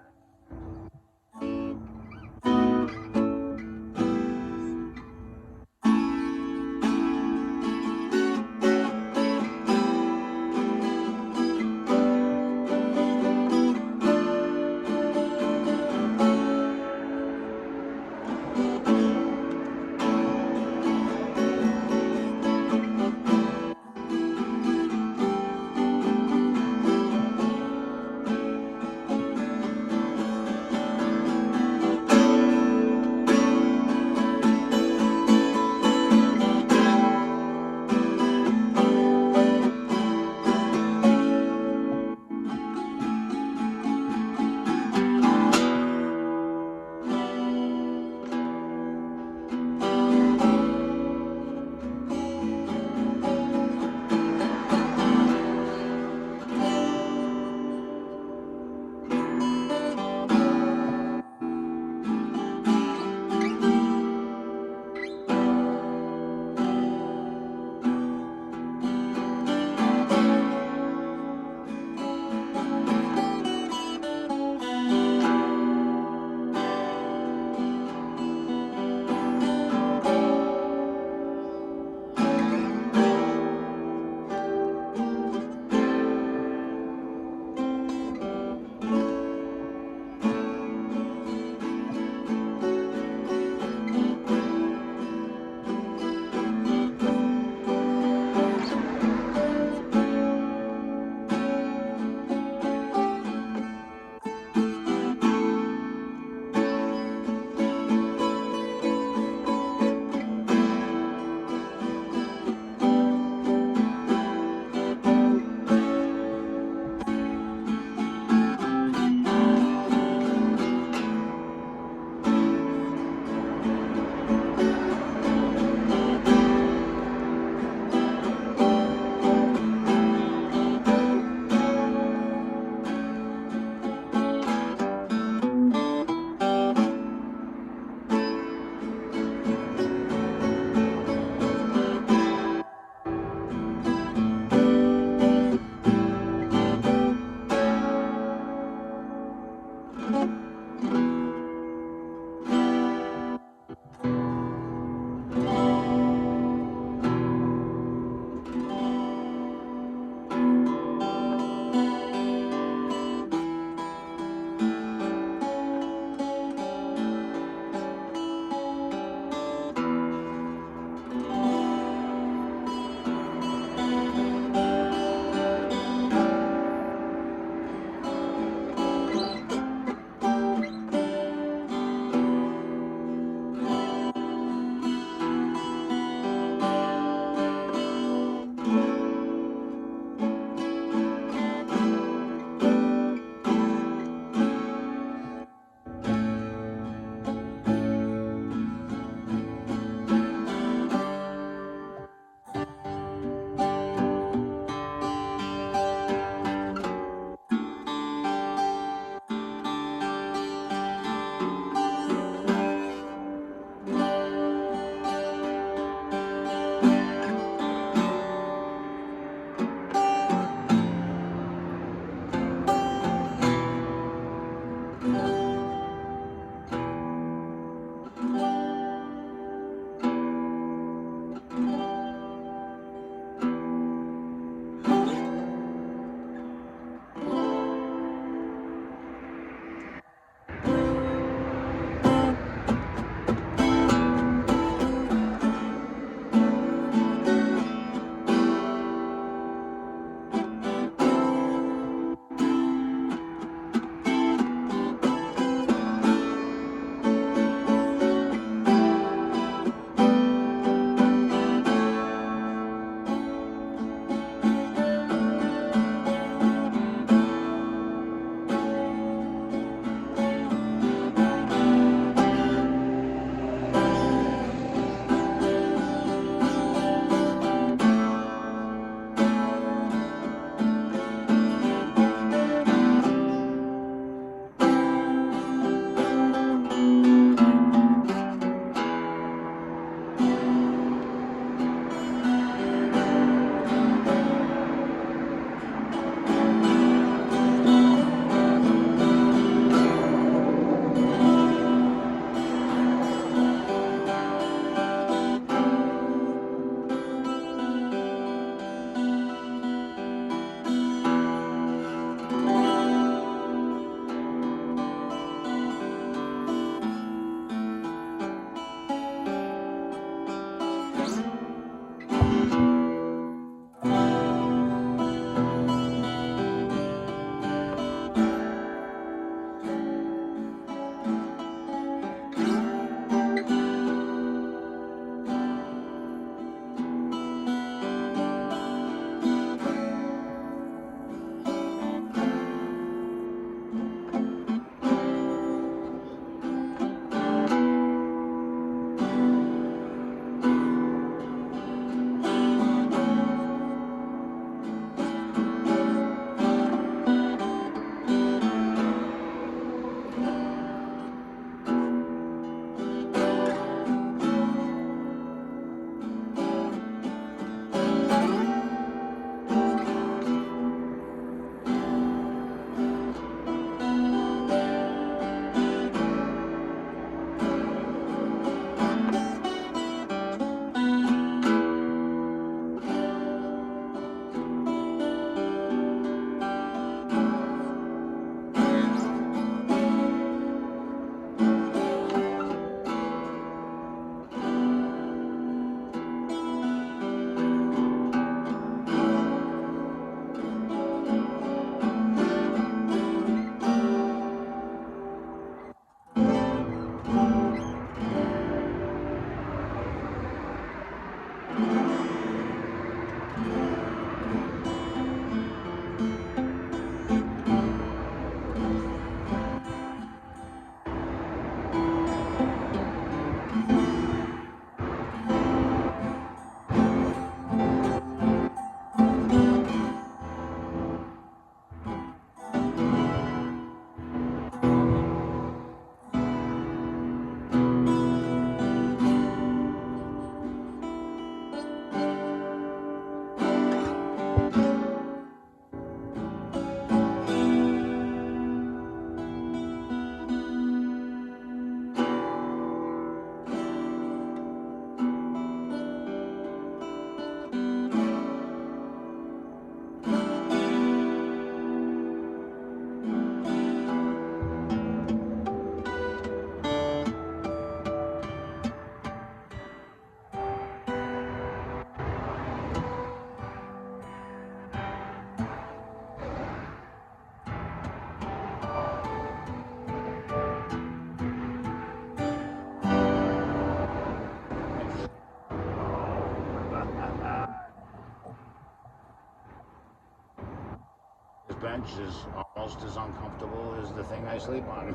bench is almost as uncomfortable as the thing I sleep on.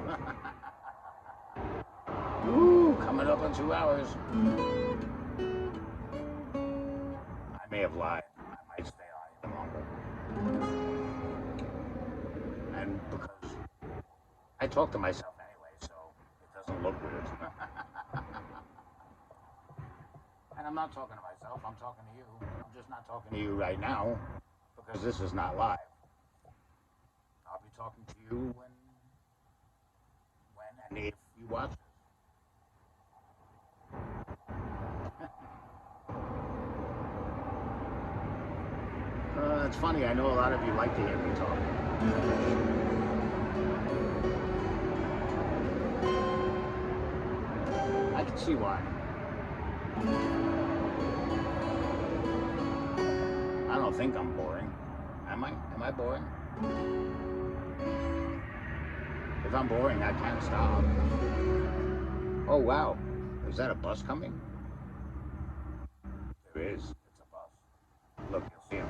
Ooh, coming up in 2 hours. I may have lied. I might stay on even longer. And because I talk to myself anyway, so it doesn't look weird. And I'm not talking to myself, I'm talking to you. I'm just not talking to you right now because this is not live. I'll be talking to you when and if you watch this. It's funny, I know a lot of you like to hear me talk. I can see why. I don't think I'm boring. Am I? Am I boring? If I'm boring, I can't stop. Oh, wow. Is that a bus coming? There is. It's a bus. Look, you'll see him.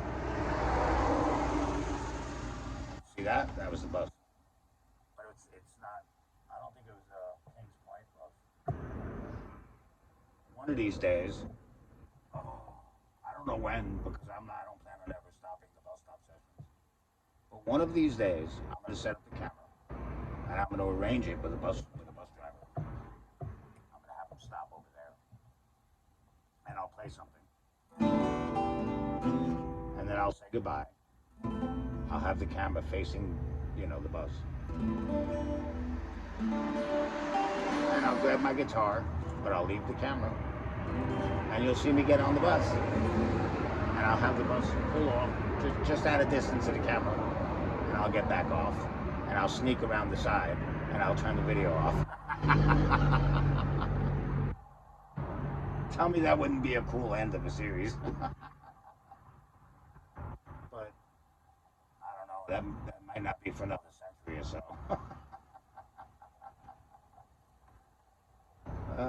See that? That was the bus. But it's not, I don't think it was a Kane Swindell bus. One of these days, I don't know when, because I don't plan on ever stopping the bus stop sessions. But one of these days, I'm going to set up the camera, and I'm going to arrange it with a bus driver. I'm going to have him stop over there, and I'll play something. And then I'll say goodbye. I'll have the camera facing, the bus. And I'll grab my guitar, but I'll leave the camera. And you'll see me get on the bus. And I'll have the bus pull off just at a distance of the camera. And I'll get back off. And I'll sneak around the side. And I'll turn the video off. Tell me that wouldn't be a cool end of a series. But I don't know. That might not be for another century or so. I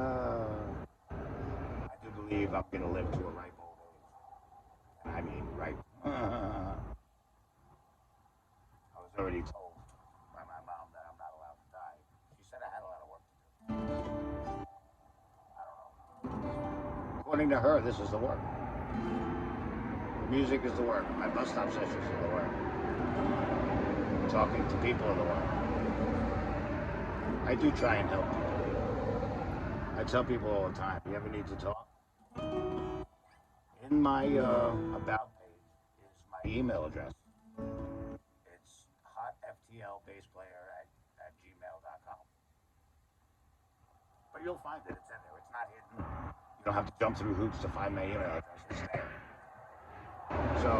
do believe I'm going to live to a ripe old age. And I mean ripe. I was already told by my mom that I'm not allowed to die. She said I had a lot of work to do. I don't know. According to her, this is the work. Music is the work. My bus stop sessions are the work. Talking to people are the work. I do try and help people. I tell people all the time, you ever need to talk? In my about page is my email address. It's hotftlbassplayer@gmail.com. But you'll find it. It's in there. It's not hidden. You don't have to jump through hoops to find my email address. It's there. So,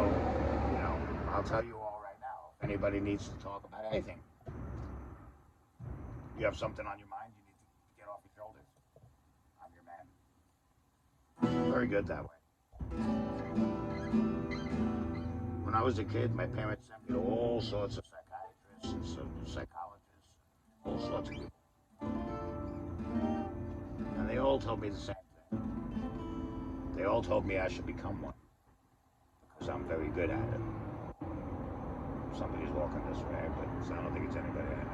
I'll tell you all right now. If anybody needs to talk about anything, you have something on your mind, you need to get off your shoulders. I'm your man. Very good that way. When I was a kid, my parents sent me to all sorts of psychiatrists and psychologists, all sorts of people. And they all told me the same thing. They all told me I should become one. Because I'm very good at it. Somebody's walking this way, but I don't think it's anybody I know.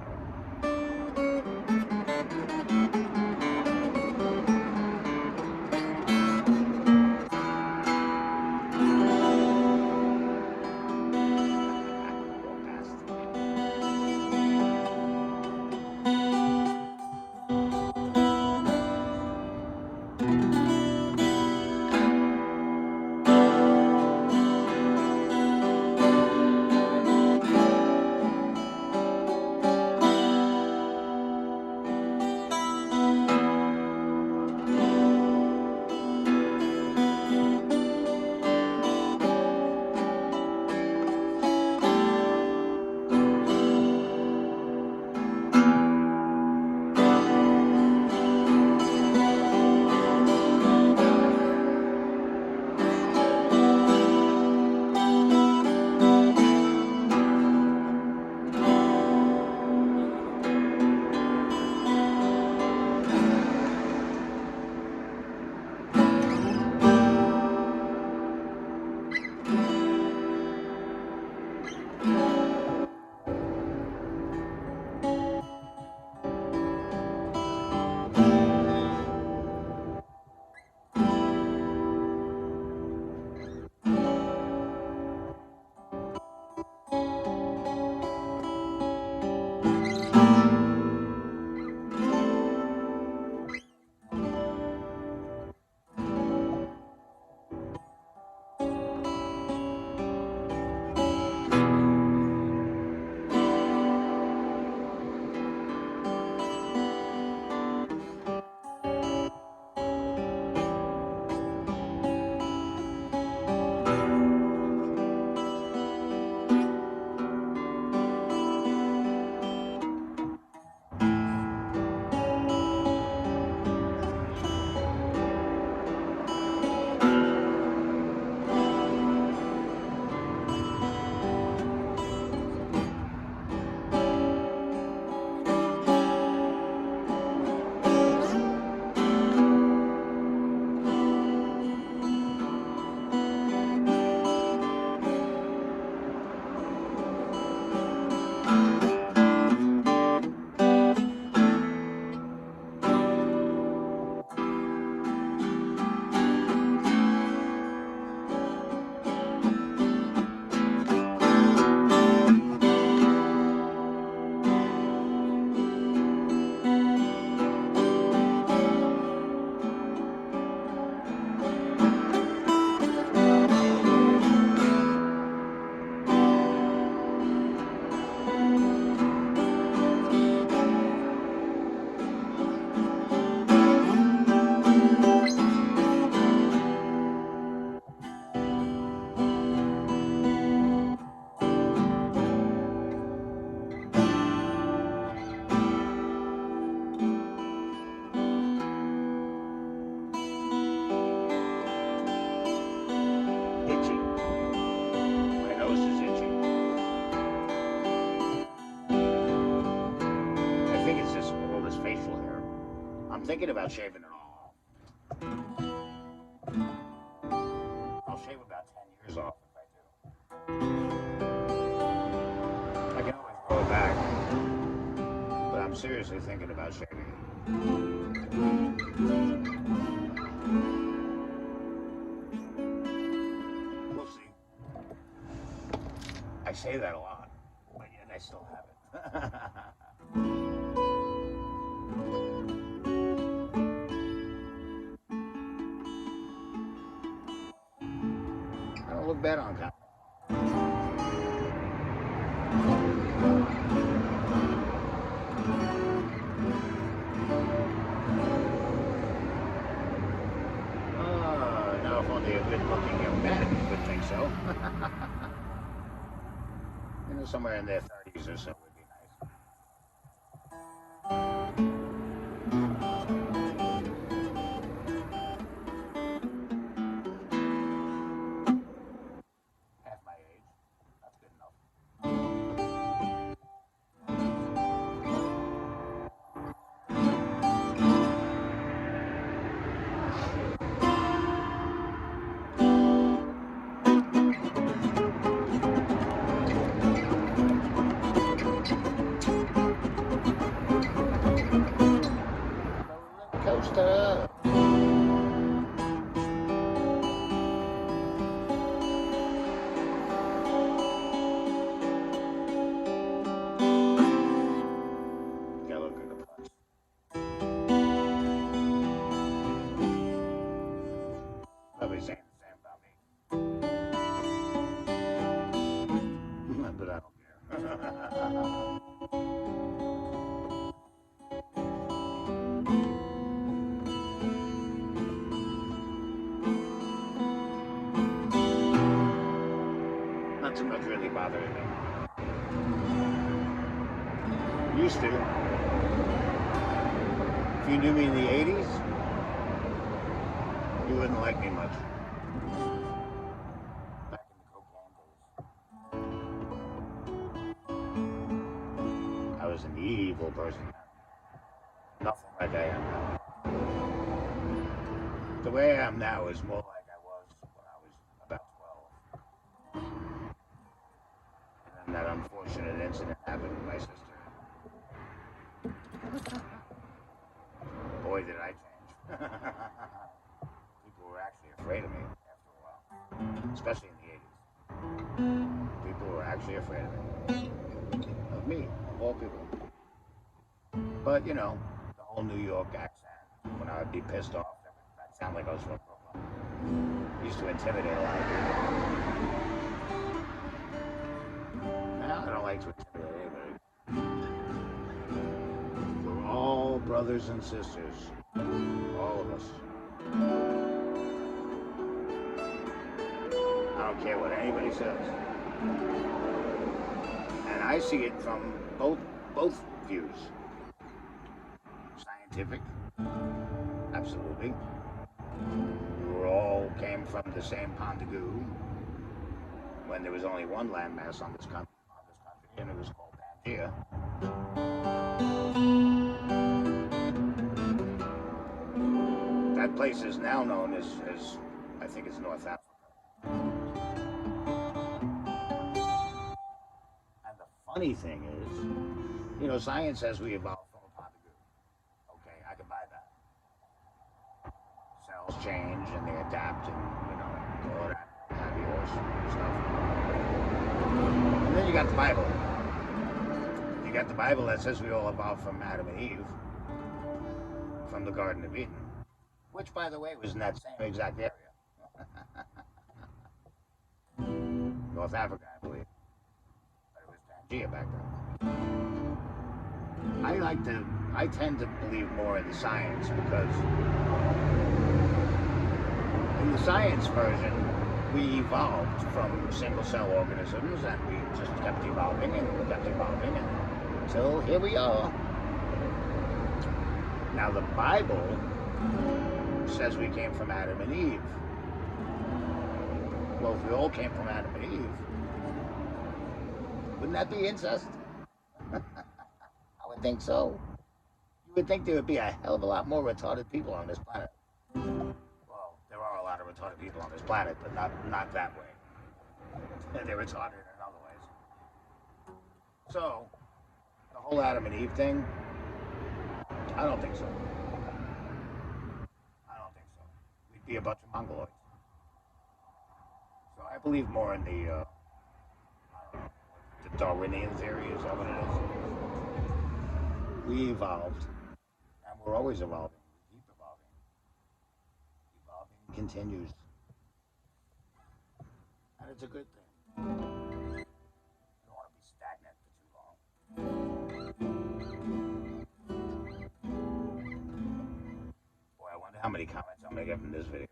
thinking about shaving it all off. I'll shave about 10 years off if I do. I can always grow it back, but I'm seriously thinking about shaving it. We'll see. I say that a lot, but yet I still have it. I don't look bad on camera. Now if only a good-looking young man would think so. You know, somewhere in their 30s or so would be nice. Half my age. That's good enough. Coaster. Gotta look at the punch. Probably saying the same about me. But I don't care. Not too much really bothering me. Used to. If you knew me in the 80s, you wouldn't like me much. Back in the cocaine days. I was an evil person. Nothing like I am now. The way I am now is more like I was when I was about 12. And then that unfortunate incident happened with my sister. Boy, did I change. People were actually afraid of me after a while. Especially in the 80s. People were actually afraid of me. Of me, of all people. But, you know, the whole New York accent, when I would be pissed off, I'd sound like I was from Brooklyn. Used to intimidate a lot of people. Now I don't like to intimidate anybody. We're all brothers and sisters. All of us. I don't care what anybody says. And I see it from both views. Scientific, absolutely. We all came from the same pond of goo when there was only one landmass on this country, and it was called Pangea. That place is now known as I think it's North Africa. And the funny thing is, you know, science says we evolved from a pond of goo. Okay, I can buy that. Cells change and they adapt and, you know, all that happy horse stuff. And then you got the Bible. You got the Bible that says we all evolved from Adam and Eve, from the Garden of Eden, which, by the way, was in that same exact area. North Africa, I believe. But it was Pangea back then. I tend to believe more in the science because in the science version, we evolved from single-cell organisms and we just kept evolving until here we are. Now the Bible says we came from Adam and Eve. Well, if we all came from Adam and Eve, wouldn't that be incest? I would think so. You would think there would be a hell of a lot more retarded people on this planet. Well, there are a lot of retarded people on this planet, but not that way. They're retarded in other ways. So, the whole Adam and Eve thing, I don't think so. I don't think so. We'd be a bunch of mongoloids. So I believe more in the Darwinian theory. Is that what it is? We evolved, and we're always evolving. We keep evolving. Evolving continues, and it's a good thing. You don't want to be stagnant for too long. Boy, I wonder how many comments I'm gonna get from this video.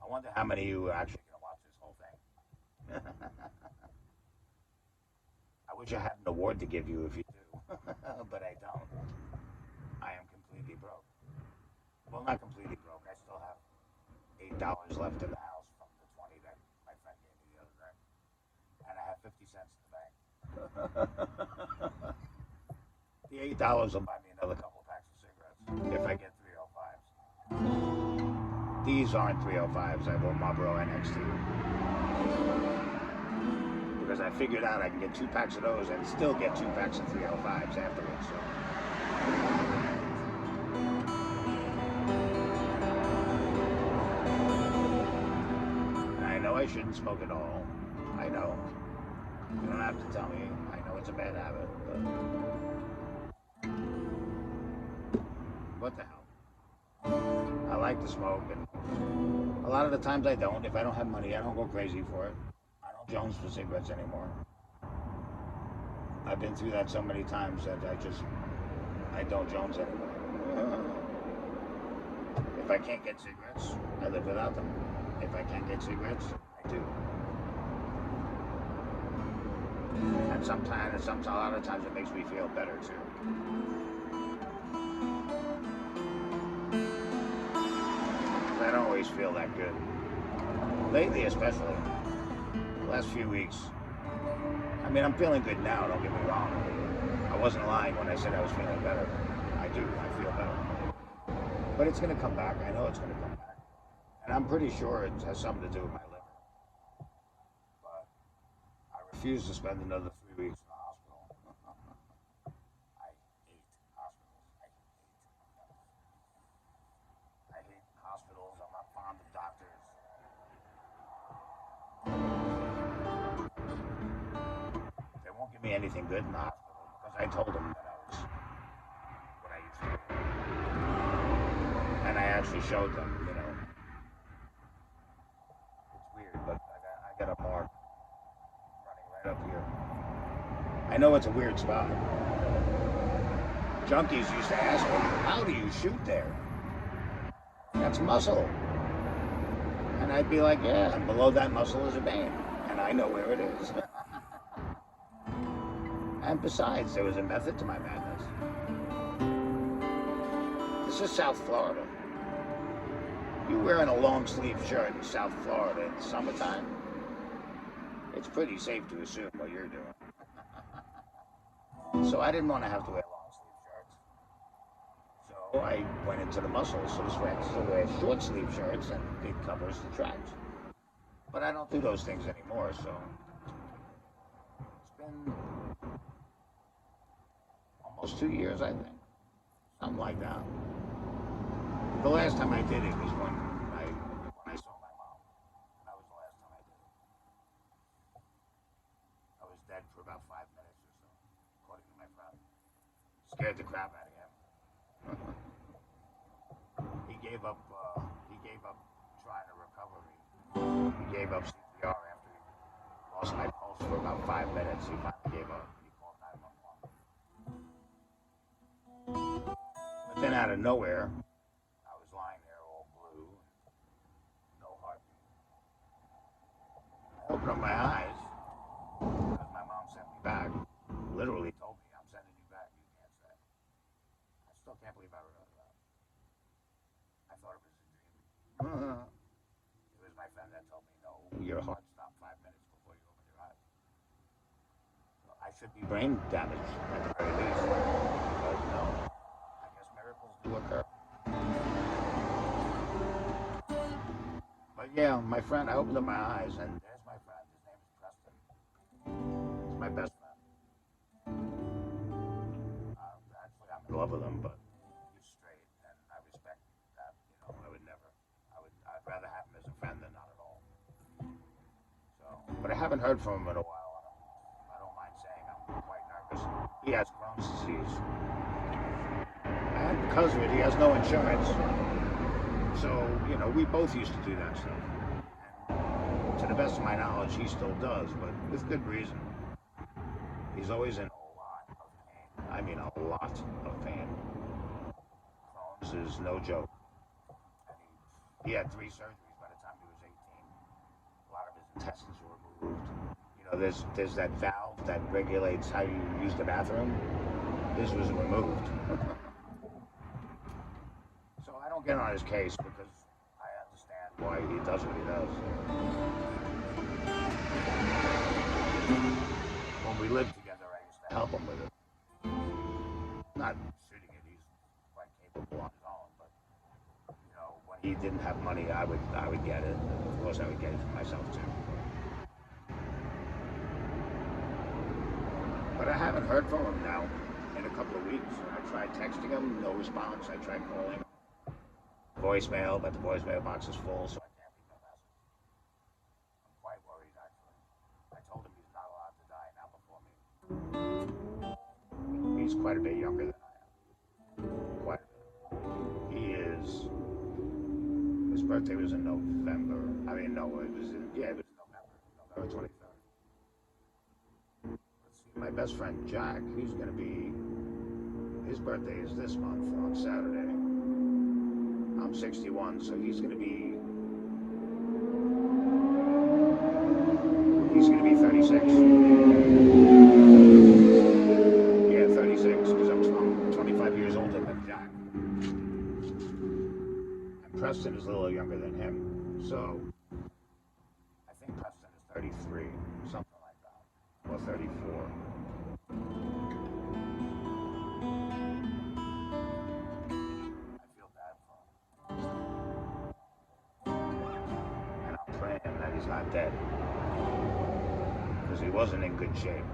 I wonder how many of you are actually gonna watch this whole thing. I wish I had an award to give you if you do, but I don't. I am completely broke. Well, not completely broke. I still have $8 left in the house from the 20 that my friend gave me the other day, and I have 50 cents in the bank. The $8 will buy me another couple packs of cigarettes if I get 305s. These aren't 305s. I bought Marlboro NXT. Because I figured out I can get 2 packs of those and still get 2 packs of 305s afterwards. So. I know I shouldn't smoke at all. I know. You don't have to tell me. I know it's a bad habit, but what the hell? I like to smoke, and a lot of the times I don't. If I don't have money, I don't go crazy for it. Jones for cigarettes anymore. I've been through that so many times that I don't Jones anymore. If I can't get cigarettes, I live without them. If I can't get cigarettes, I do. And sometimes, a lot of times it makes me feel better too. I don't always feel that good. Lately especially. Last few weeks. I mean, I'm feeling good now, don't get me wrong. I wasn't lying when I said I was feeling better. I do, I feel better. But it's going to come back. I know it's going to come back. And I'm pretty sure it has something to do with my liver. But I refuse to spend another 3 weeks in the hospital. I hate hospitals. I hate hospitals. I'm not fond of doctors. Won't give me anything good in the hospital because I told them that I was what I used to do. And I actually showed them, you know. It's weird, but I got a mark running right up here. I know it's a weird spot. Junkies used to ask me, how do you shoot there? That's muscle. And I'd be like, yeah, and below that muscle is a vein. And I know where it is. And besides, there was a method to my madness. This is South Florida. You're wearing a long sleeve shirt in South Florida in the summertime. It's pretty safe to assume what you're doing. So I didn't want to have to wear long sleeve shirts. So I went into the muscles, so I had to wear short sleeve shirts and it covers the tracks. But I don't do those things anymore, so it's been almost 2 years, I think. Something like that. The last time I did it was when I saw my mom. That was the last time I did it. I was dead for about 5 minutes or so, according to my friend. Scared the crap out of him. He gave up trying to recover me. He gave up CPR after he lost my pulse for about 5 minutes. He finally gave up. But then out of nowhere, I was lying there all blue, no heartbeat. I opened up my eyes because my mom sent me back. Literally told me, I'm sending you back, you can't stay. I still can't believe I remember that. I thought it was a dream. It was my friend that told me, no, your heart stopped 5 minutes before you opened your eyes. So I should be brain damaged at the very least. But no. to occur. But yeah, my friend, I opened up my eyes, and there's my friend. His name is Preston. He's my best friend. Actually, I'm in love with him, but he's straight, and I respect that. I would never. I'd rather have him as a friend than not at all. So, but I haven't heard from him in a while. I don't mind saying I'm quite nervous. He has Crohn's disease, and because of it, he has no insurance. So, we both used to do that stuff. And to the best of my knowledge, he still does, but with good reason. He's always in a lot of pain. I mean, a lot of pain. Crohn's is no joke. And he had 3 surgeries by the time he was 18. A lot of his intestines were removed. There's that valve that regulates how you use the bathroom. This was removed. So I don't get on his case because I understand why he does what he does. When we lived together, I used to help him with it. Not shooting it, he's quite capable on his own, but when he didn't have money, I would get it. Of course I would get it for myself too. But I haven't heard from him now in a couple of weeks. I tried texting him, no response. I tried calling him. Voicemail, but the voicemail box is full, so I can't leave no message. I'm quite worried, actually. I told him he's not allowed to die now before me. He's quite a bit younger than I am. Quite a bit. He is... His birthday was in November. I mean, no, it was in November. November 23rd. Let's see, my best friend Jack, he's going to be... His birthday is this month on Saturday. I'm 61, so he's going to be 36. Yeah, 36, because I'm 25 years older than Jack. And Preston is a little younger than him, so I think Preston is 33, something like that, or 34. That he's not dead, because he wasn't in good shape.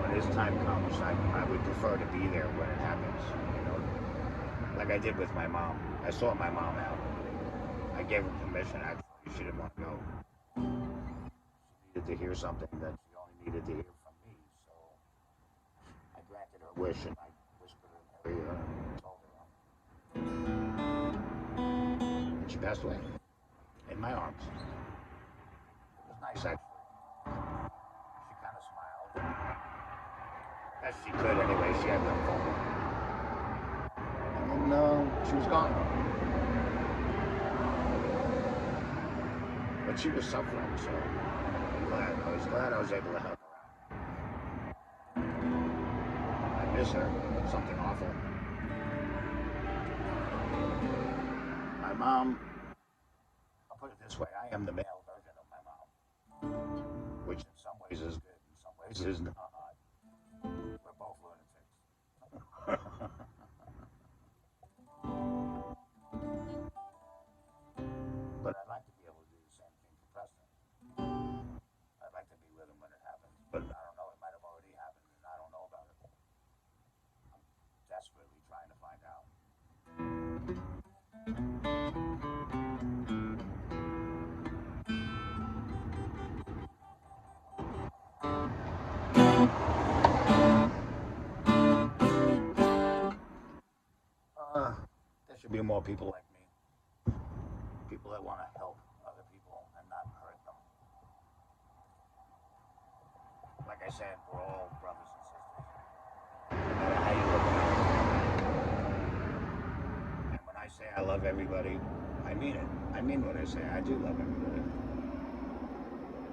When his time comes, I would prefer to be there when it happens, like I did with my mom. I saw my mom out. I gave her permission, actually. She didn't want to go. She needed to hear something that she only needed to hear from me, so I granted her wish, and I whispered her in her ear and told her. And she passed away in my arms. It was nice, actually. She kind of smiled. As she could, anyway. She had no phone. And then she was gone. But she was suffering, so I was glad I was able to help her out. I miss her. Something awful. My mom, I'll put it this way, I am the male version of my mom. Which in some ways is good, in some ways is not. We're both lunatics. But I'd like to be able to do the same thing for Preston. I'd like to be with him when it happens, but I don't know, it might have already happened and I don't know about it. I'm desperately trying to find out. There should be more people like me. People that want to help other people and not hurt them. Like I said, we're all brothers and sisters. No matter how you look at it. And when I say I love everybody, I mean it. I mean what I say. I do love everybody.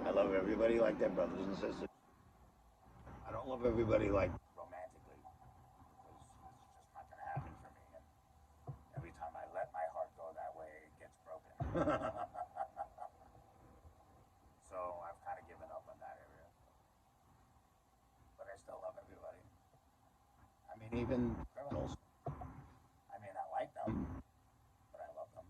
I love everybody like they're brothers and sisters. I don't love everybody like romantically, because it's just not going to happen for me. And every time I let my heart go that way, it gets broken. So I've kind of given up on that area. mean, even criminals. I mean, I like them, but I love them.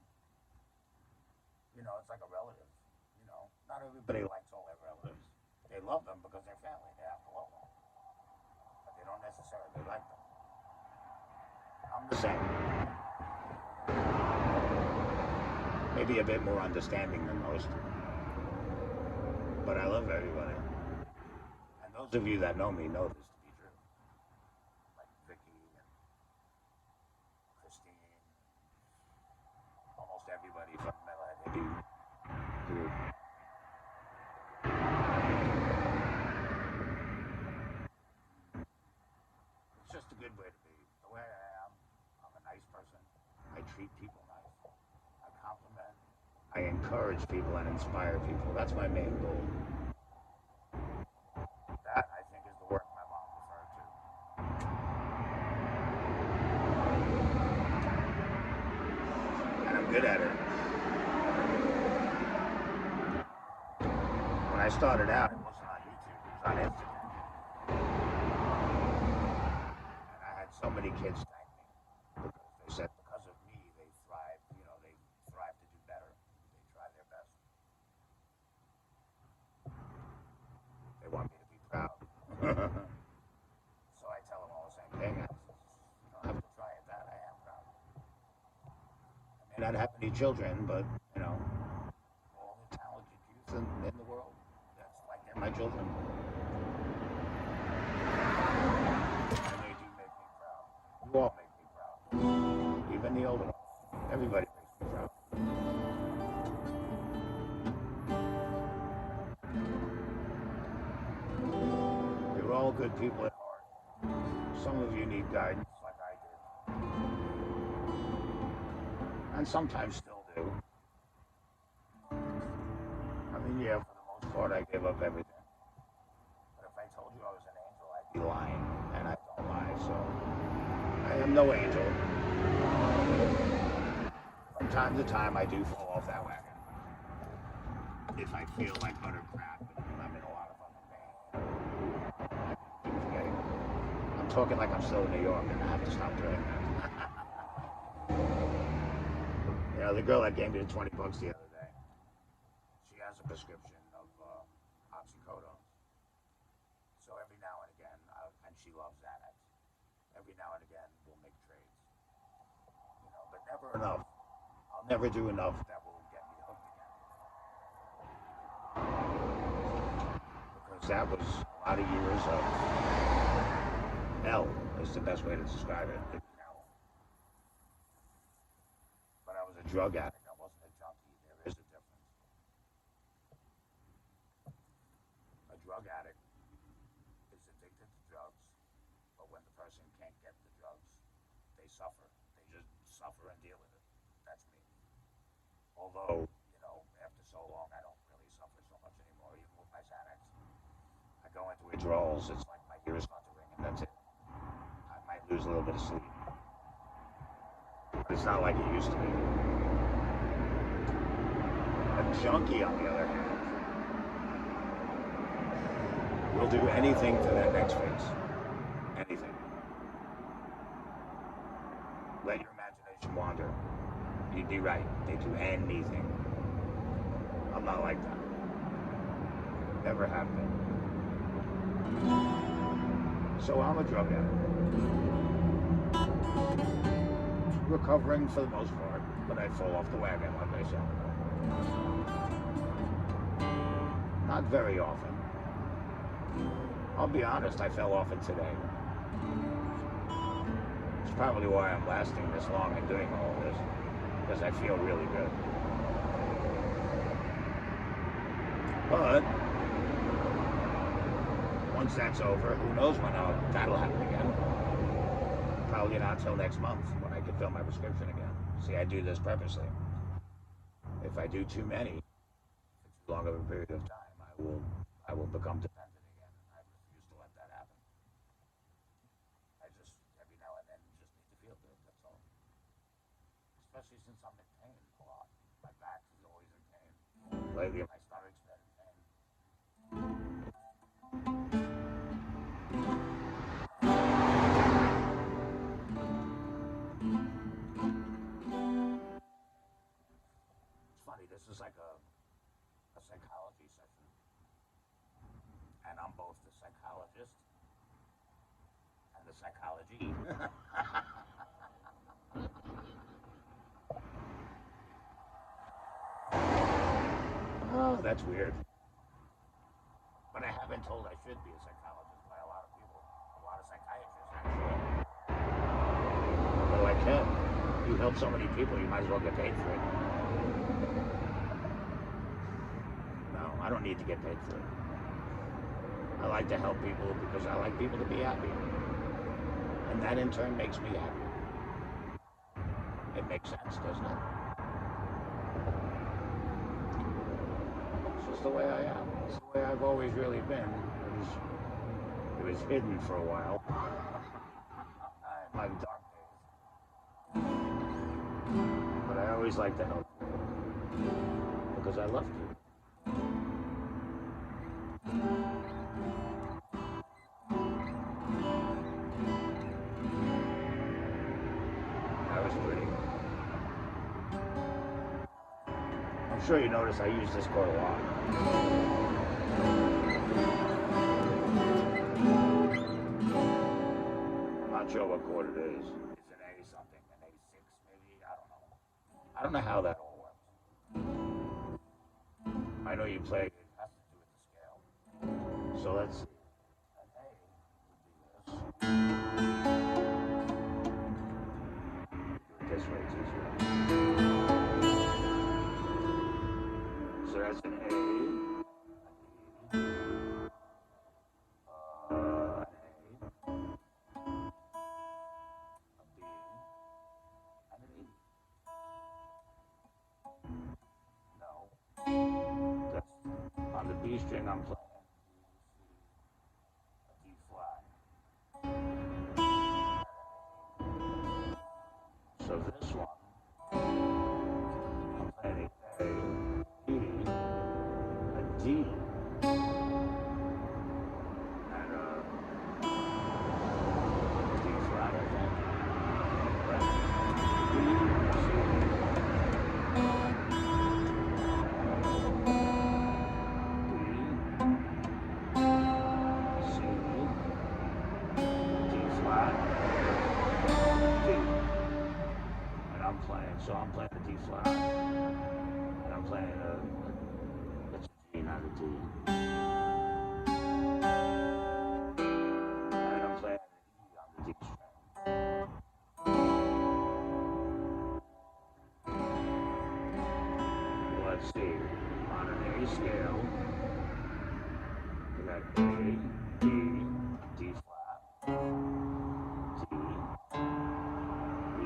You know, it's like a relative. You know, not everybody likes all their relatives. They love them because they're family. They have to love them, but they don't necessarily like them. I'm the same. Maybe a bit more understanding than most, but I love everybody. And those of you that know me know this to be true. Like Vicky and Christine, almost everybody from the Metalhead Hippie group. It's just a good way to be. The way I am, I'm a nice person. I treat people nice. I compliment. I encourage people and inspire people. That's my main goal. That, I think, is the work my mom referred to. And I'm good at it. When I started out, it wasn't on YouTube, it was on Instagram. And I had so many kids thank me because they said because of me, they thrive, you know, they thrive to do better. They try their best. They want me to be proud. So I tell them all the same thing. I says, you don't have to try it that. I am proud. I may not have any children, but, you know, all the talented youth in the world, that's like they're my children. And they do make me proud. You all make me proud. Even the older ones. Everybody makes me proud. You're all good people at heart. Some of you need guidance like I did. And sometimes still do. I mean, yeah, for the most part, I gave up everything. But if I told you I was an angel, I'd be lying. And I don't lie, so I am no angel. From time to time, I do fall off that wagon. If I feel like utter crap and I'm in a lot of fucking pain. I keep forgetting. I'm talking like I'm still in New York and I have to stop doing that. You know, the girl that gave me the $20 the other day, she has a prescription of oxycodone. So every now and again, and she loves Xanax, every now and again we'll make trades. You know, but never enough. I'll never do enough that will get me hooked again. Because that was a lot of years of hell, is the best way to describe it. It was hell. But I was a drug addict. I wasn't a junkie. There is a difference. A drug addict is addicted to drugs, but when the person can't get the drugs, they suffer. They just suffer and deal with it. That's me. Although, you know, after so long, I don't really suffer so much anymore, even with my Xanax. I go into withdrawals, it's like my ears start to ring and that's it. I might lose a little bit of sleep. But it's not like it used to be. A junkie, on the other hand, will do anything for that next phase. Anything. Let your imagination wander. You'd be right. They do anything. I'm not like that. Never have been. So I'm a drug addict. Recovering for the most part, but I fall off the wagon, like I said. Not very often. I'll be honest, I fell off it today. It's probably why I'm lasting this long and doing all this, because I feel really good. But once that's over, who knows when that'll happen again. Probably not until next month when I can fill my prescription again. See, I do this purposely. If I do too many for too long of a period of time, I will become dependent again. I refuse to let that happen. I just, every now and then, just need to feel good, that's all. Especially since I'm in pain a lot. My back is always in pain. Lately, my stomach's been in pain. is like a psychology session, and I'm both the psychologist and the psychology. Oh, that's weird. But I have been told I should be a psychologist by a lot of people, a lot of psychiatrists actually. Well, I can. You help so many people, you might as well get paid for it. No, I don't need to get paid for it. I like to help people because I like people to be happy. And that in turn makes me happy. It makes sense, doesn't it? It's just the way I am. It's the way I've always really been. It was hidden for a while. In my dark days. But I always like to help you. Because I loved you. That was pretty. I'm sure you notice I use this chord a lot. I'm not sure what chord it is. It's an A something, an A6 maybe, I don't know. I don't know how that all works. I know you play, it has to do with the scale. So let's see. An A would be this. This way, it's easier. So that's an A, an E, an A, a B, and an E. No, that's on the B string I'm playing. A D flat. So this one, I'm playing a E, a D, and a D flat, I think. Right? B, C, D, C, D flat, D. And I'm playing, so I'm playing a D flat, and I'm playing it's a G, not a D. And I'm playing an E on the D string. Let's see, on an A scale, we got A, D, D flat, D, E.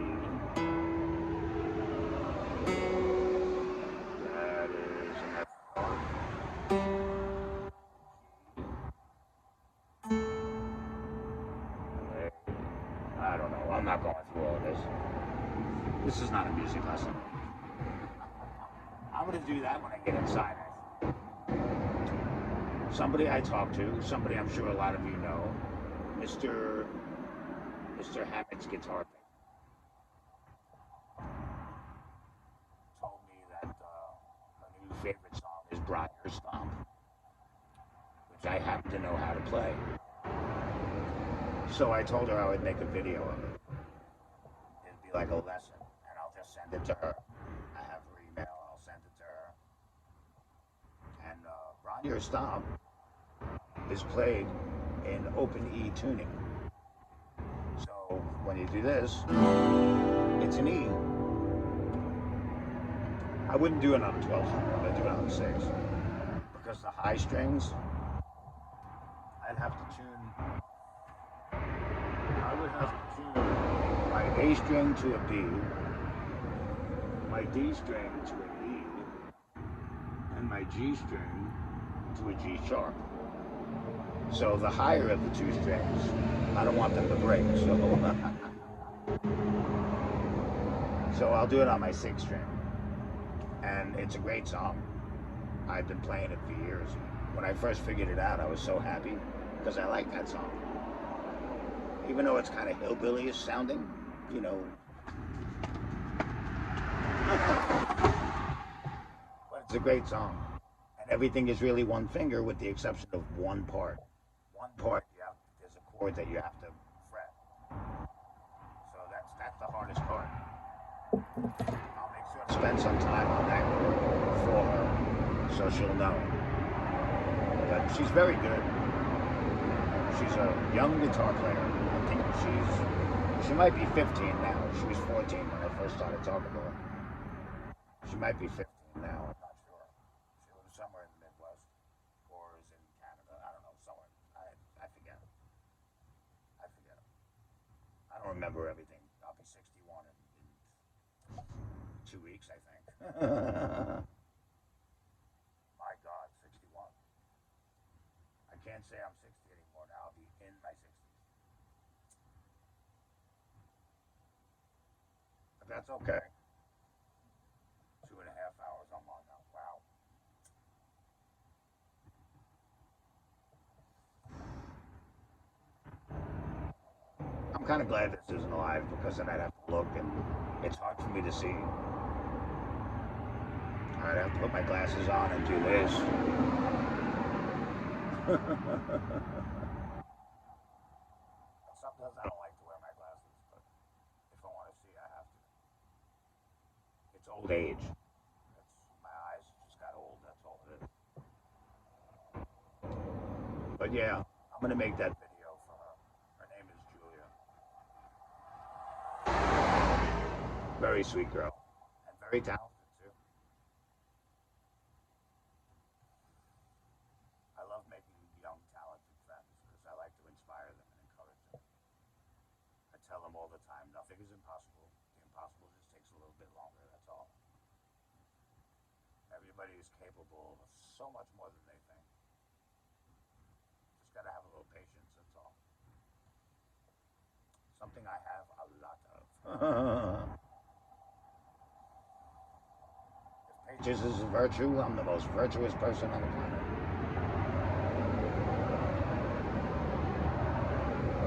That is an F chord. G, I don't know. I'm not going through all of this. This is not a music lesson. I'm going to do that when I get inside. Somebody I talk to, somebody I'm sure a lot of you know, Mr. Hammett's guitar pick, told me that her new favorite song is Briar Stomp, which I happen to know how to play. So I told her I would make a video of it. It'd be like a lesson, and I'll just send it to her. I have her email, I'll send it to her. And Briar Stomp is played in open E tuning. So when you do this, it's an E. I wouldn't do it on a 12 string, I'd do it on a 6. Because the high strings, I'd have to tune, I would have to tune my A string to a B, my D string to an E, and my G string to a G sharp. So the higher of the two strings, I don't want them to break, so I'll do it on my 6 string. And it's a great song. I've been playing it for years. When I first figured it out, I was so happy because I like that song. Even though it's kind of hillbilly-ish sounding, you know. But It's a great song. And everything is really one finger with the exception of one part. One part, yeah, there's a chord that you have to fret. So that's the hardest part. I'll make sure to spend some time on that chord for her so she'll know. But she's very good. She's a young guitar player. I think she might be 15 now. She was 14 when I first started talking to her. She might be 15 now. I'm not sure. She lives somewhere in the Midwest or is in Canada. I don't know, somewhere. I forget. I forget. I don't remember everything. I'll be 61 in 2 weeks, I think. My God, 61. I can't say I'm 60 anymore now. I'll be in my 60s. But that's okay. 2.5 hours I'm on now. Wow. I'm kind of glad this isn't live because then I'd have to look and it's hard for me to see. I'd have to put my glasses on and do this. Sometimes I don't like to wear my glasses, but if I want to see, I have to. It's old age. My eyes just got old, that's all it is. But yeah, I'm gonna make that video for her. Her name is Julia. Very sweet girl. And very talented too. I love making young, talented friends because I like to inspire them and encourage them. I tell them all the time, nothing is impossible. The impossible just takes a little bit longer, that's all. Everybody is capable of so much more than they think. Just gotta have a little patience, that's all. Something I have a lot of. If patience is a virtue, I'm the most virtuous person on the planet.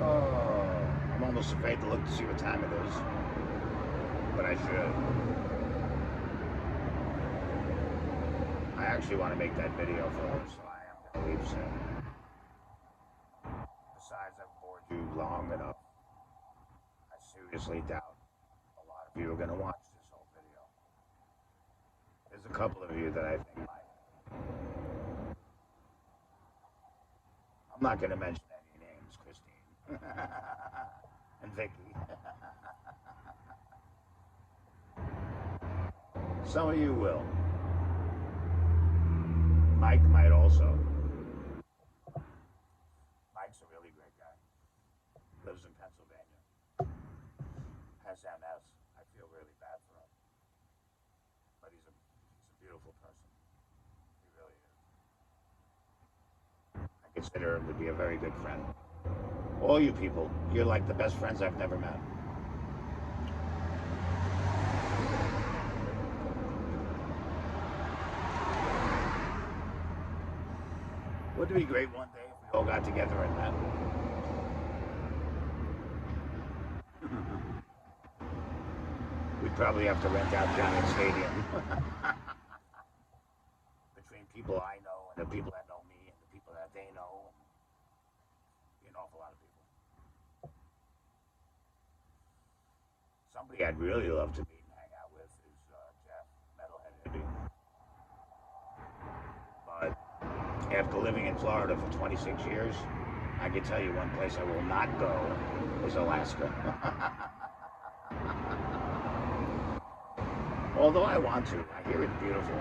Oh, I'm almost afraid to look to see what time it is. But I should. I actually want to make that video for her, so I am going to leave soon. Besides, I've bored you long enough. I seriously doubt a lot of you are going to watch this whole video. There's a couple of you that I think might. I'm not going to mention any names, Christine. And Vicky. Some of you will. Mike might also. Mike's a really great guy. Lives in Pennsylvania. Has MS. I feel really bad for him. But he's a beautiful person. He really is. I consider him to be a very good friend. All you people, you're like the best friends I've never met. Wouldn't it be great one day if we all got together and met? We'd probably have to rent out Giant Stadium. Between people I know and the people that know me and the people that they know, and be an awful lot of people. Somebody I'd really love to meet and hang out with is Jeff, Metalhead Hippie. But after living in Florida for 26 years, I can tell you one place I will not go is Alaska. Although I want to, I hear it's beautiful.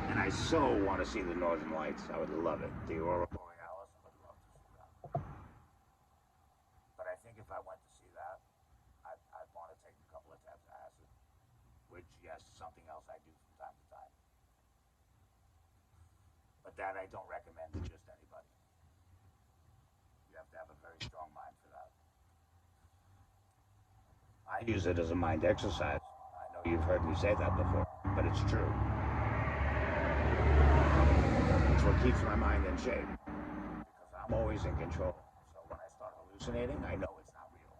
And I so want to see the Northern Lights. I would love it. The Aurora Borealis, I would love to see that. But I think if I went to see that, I'd want to take a couple of tabs of acid. Which, yes, is something else I do from time to time. But that I don't recommend to just anybody. You have to have a very strong mind for that. I use it as a mind exercise. I know you've heard me say that before, but it's true. It's what keeps my mind in shape. Because I'm always in control. So when I start hallucinating, I know it's not real.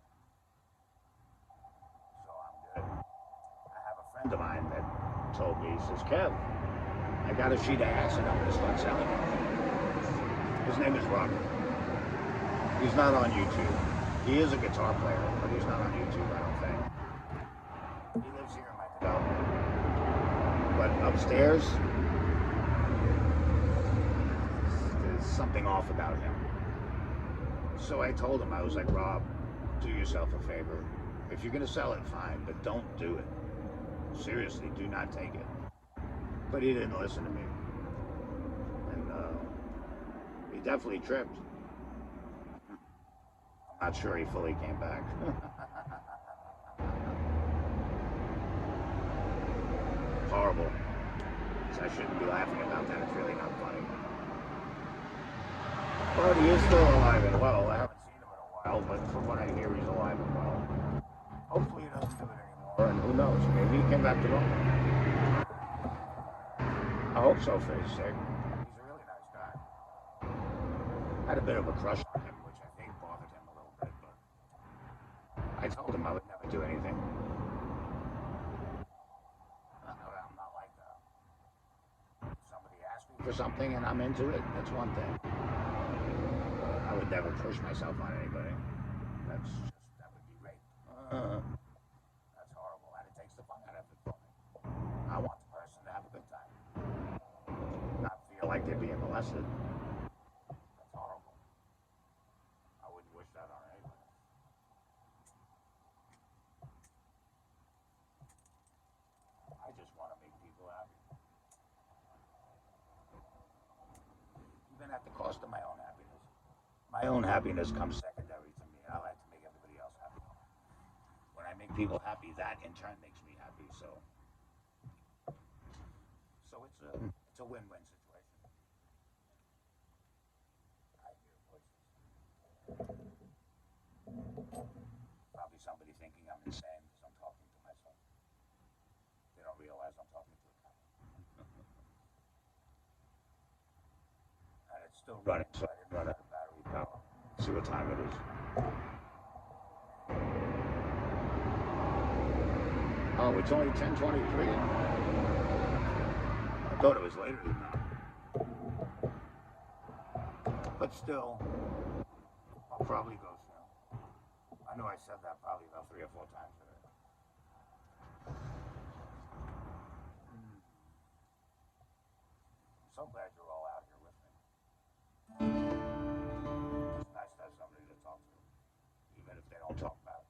So I'm good. I have a friend of mine that told me, he says, Kev, got a sheet of acid. I'm going to start selling it. His name is Robert. He's not on YouTube. He is a guitar player, but he's not on YouTube, I don't think. He lives here in my development. But upstairs, there's something off about him. So I told him, I was like, Rob, do yourself a favor. If you're going to sell it, fine, but don't do it. Seriously, do not take it. But he didn't listen to me. And he definitely tripped. I'm not sure he fully came back. Horrible. I shouldn't be laughing about that. It's really not funny. But he is still alive and well. I haven't seen him in a while, but from what I hear, he's alive and well. Hopefully he doesn't do it anymore. And who knows? Maybe he came back to Rome. I hope so for his sake. He's a really nice guy. I had a bit of a crush on him, which I think bothered him a little bit, but I told him I would never do anything. I'm not like that. If somebody asks me for something and I'm into it, that's one thing. I would never push myself on anybody. That would be rape. That's horrible, and it takes the fun out of it for me. I want the person to have a good time. Not feel like they're being molested. That's horrible. I wouldn't wish that on anybody. I just want to make people happy. Even at the cost of my own happiness. My own happiness comes secondary to me. I like to make everybody else happy. When I make people happy, that in turn makes me happy. So it's a win-win situation. I hear voices. Probably somebody thinking I'm insane because I'm talking to myself. They don't realize I'm talking to a camera. And it's still running, so I didn't run out of battery power. See what time it is. Oh, it's only 10:23. I thought it was later than that. But still, I'll probably go soon. I know I said that probably about 3 or 4 times today. So glad you're all out here with me. It's nice to have somebody to talk to, even if they don't talk back.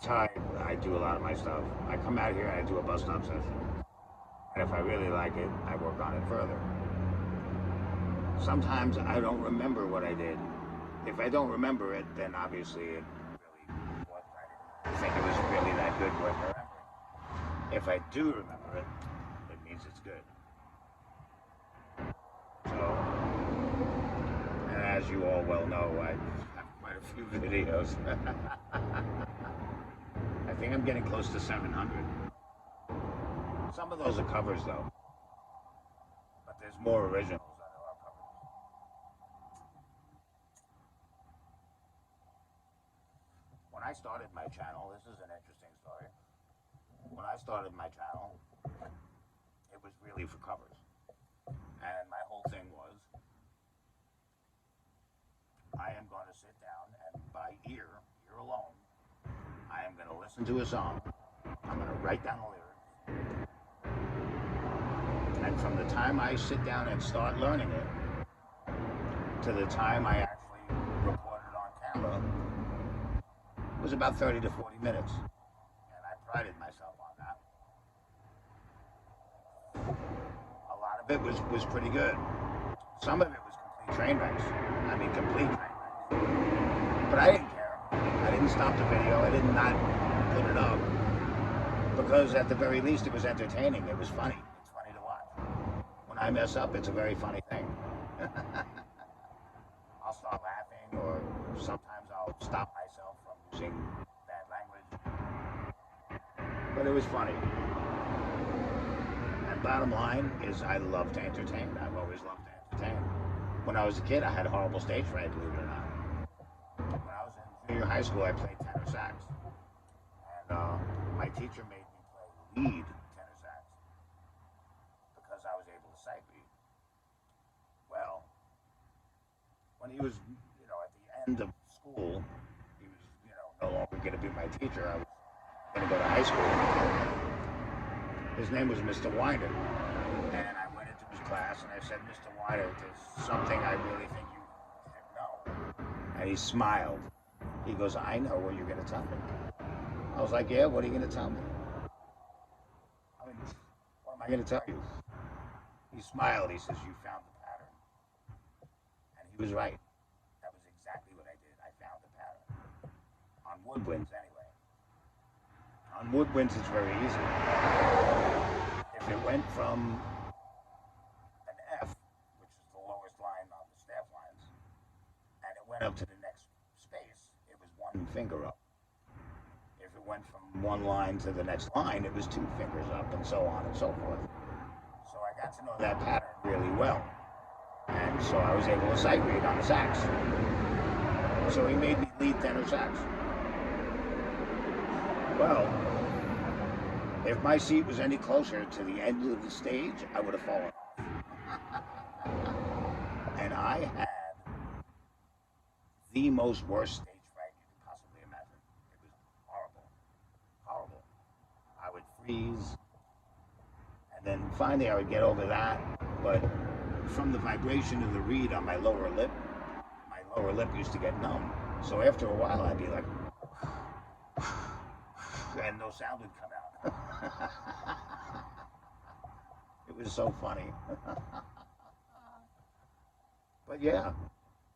That's how I do a lot of my stuff. I come out here and I do a bus stop session. And if I really like it, I work on it further. Sometimes I don't remember what I did. If I don't remember it, then obviously it really was. I didn't think it was really that good worth remembering. If I do remember it, it means it's good. So, and as you all well know, I have quite a few videos. I think I'm getting close to 700. Some of those are covers though, but there's more originals than there are covers. When I started my channel, this is an interesting story. When I started my channel, it was really for covers. And my whole thing was, I am going to sit down and by ear alone, I am going to listen to a song, I'm going to write down the lyrics, and from the time I sit down and start learning it, to the time I actually record it on camera, was about 30 to 40 minutes. And I prided myself on that. A lot of it was pretty good. Some of it was complete train wrecks. I mean, complete train wrecks. But I didn't care. I didn't stop the video. I did not put it up. Because at the very least, it was entertaining. It was funny. It's funny to watch. When I mess up, it's a very funny thing. I'll start laughing, or sometimes I'll stop myself from using bad language. But it was funny. And bottom line is, I love to entertain. I've always loved to entertain. When I was a kid, I had horrible stage fright, believe it or not. When I was in junior high school, I played tenor sax. And my teacher made me play lead tenor sax because I was able to sight read. Well, when he was, at the end of school, he was, no longer going to be my teacher. I was going to go to high school. His name was Mr. Weiner. And I went into his class and I said, Mr. Weiner, there's something I really think you should know. And he smiled. He goes, I know what you're going to tell me. I was like, yeah, what are you going to tell me? I mean, what am I going to tell you? He smiled. He says, you found the pattern. And he was right. That was exactly what I did. I found the pattern. On woodwinds, anyway. On woodwinds, it's very easy. If it went from an F, which is the lowest line on the staff lines, and it went up to the next space, it was one finger up. If it went from one line to the next line, it was two fingers up, and so on and so forth. So I got to know that pattern really well. And so I was able to sight read on the sax. So he made me lead tenor sax. Well, if my seat was any closer to the end of the stage, I would have fallen off. And I had the most worst stage fright you could possibly imagine. It was horrible. Horrible. I would freeze. And then finally I would get over that. But from the vibration of the reed on my lower lip used to get numb. So after a while I'd be like, and no sound would come out. It was so funny. But yeah,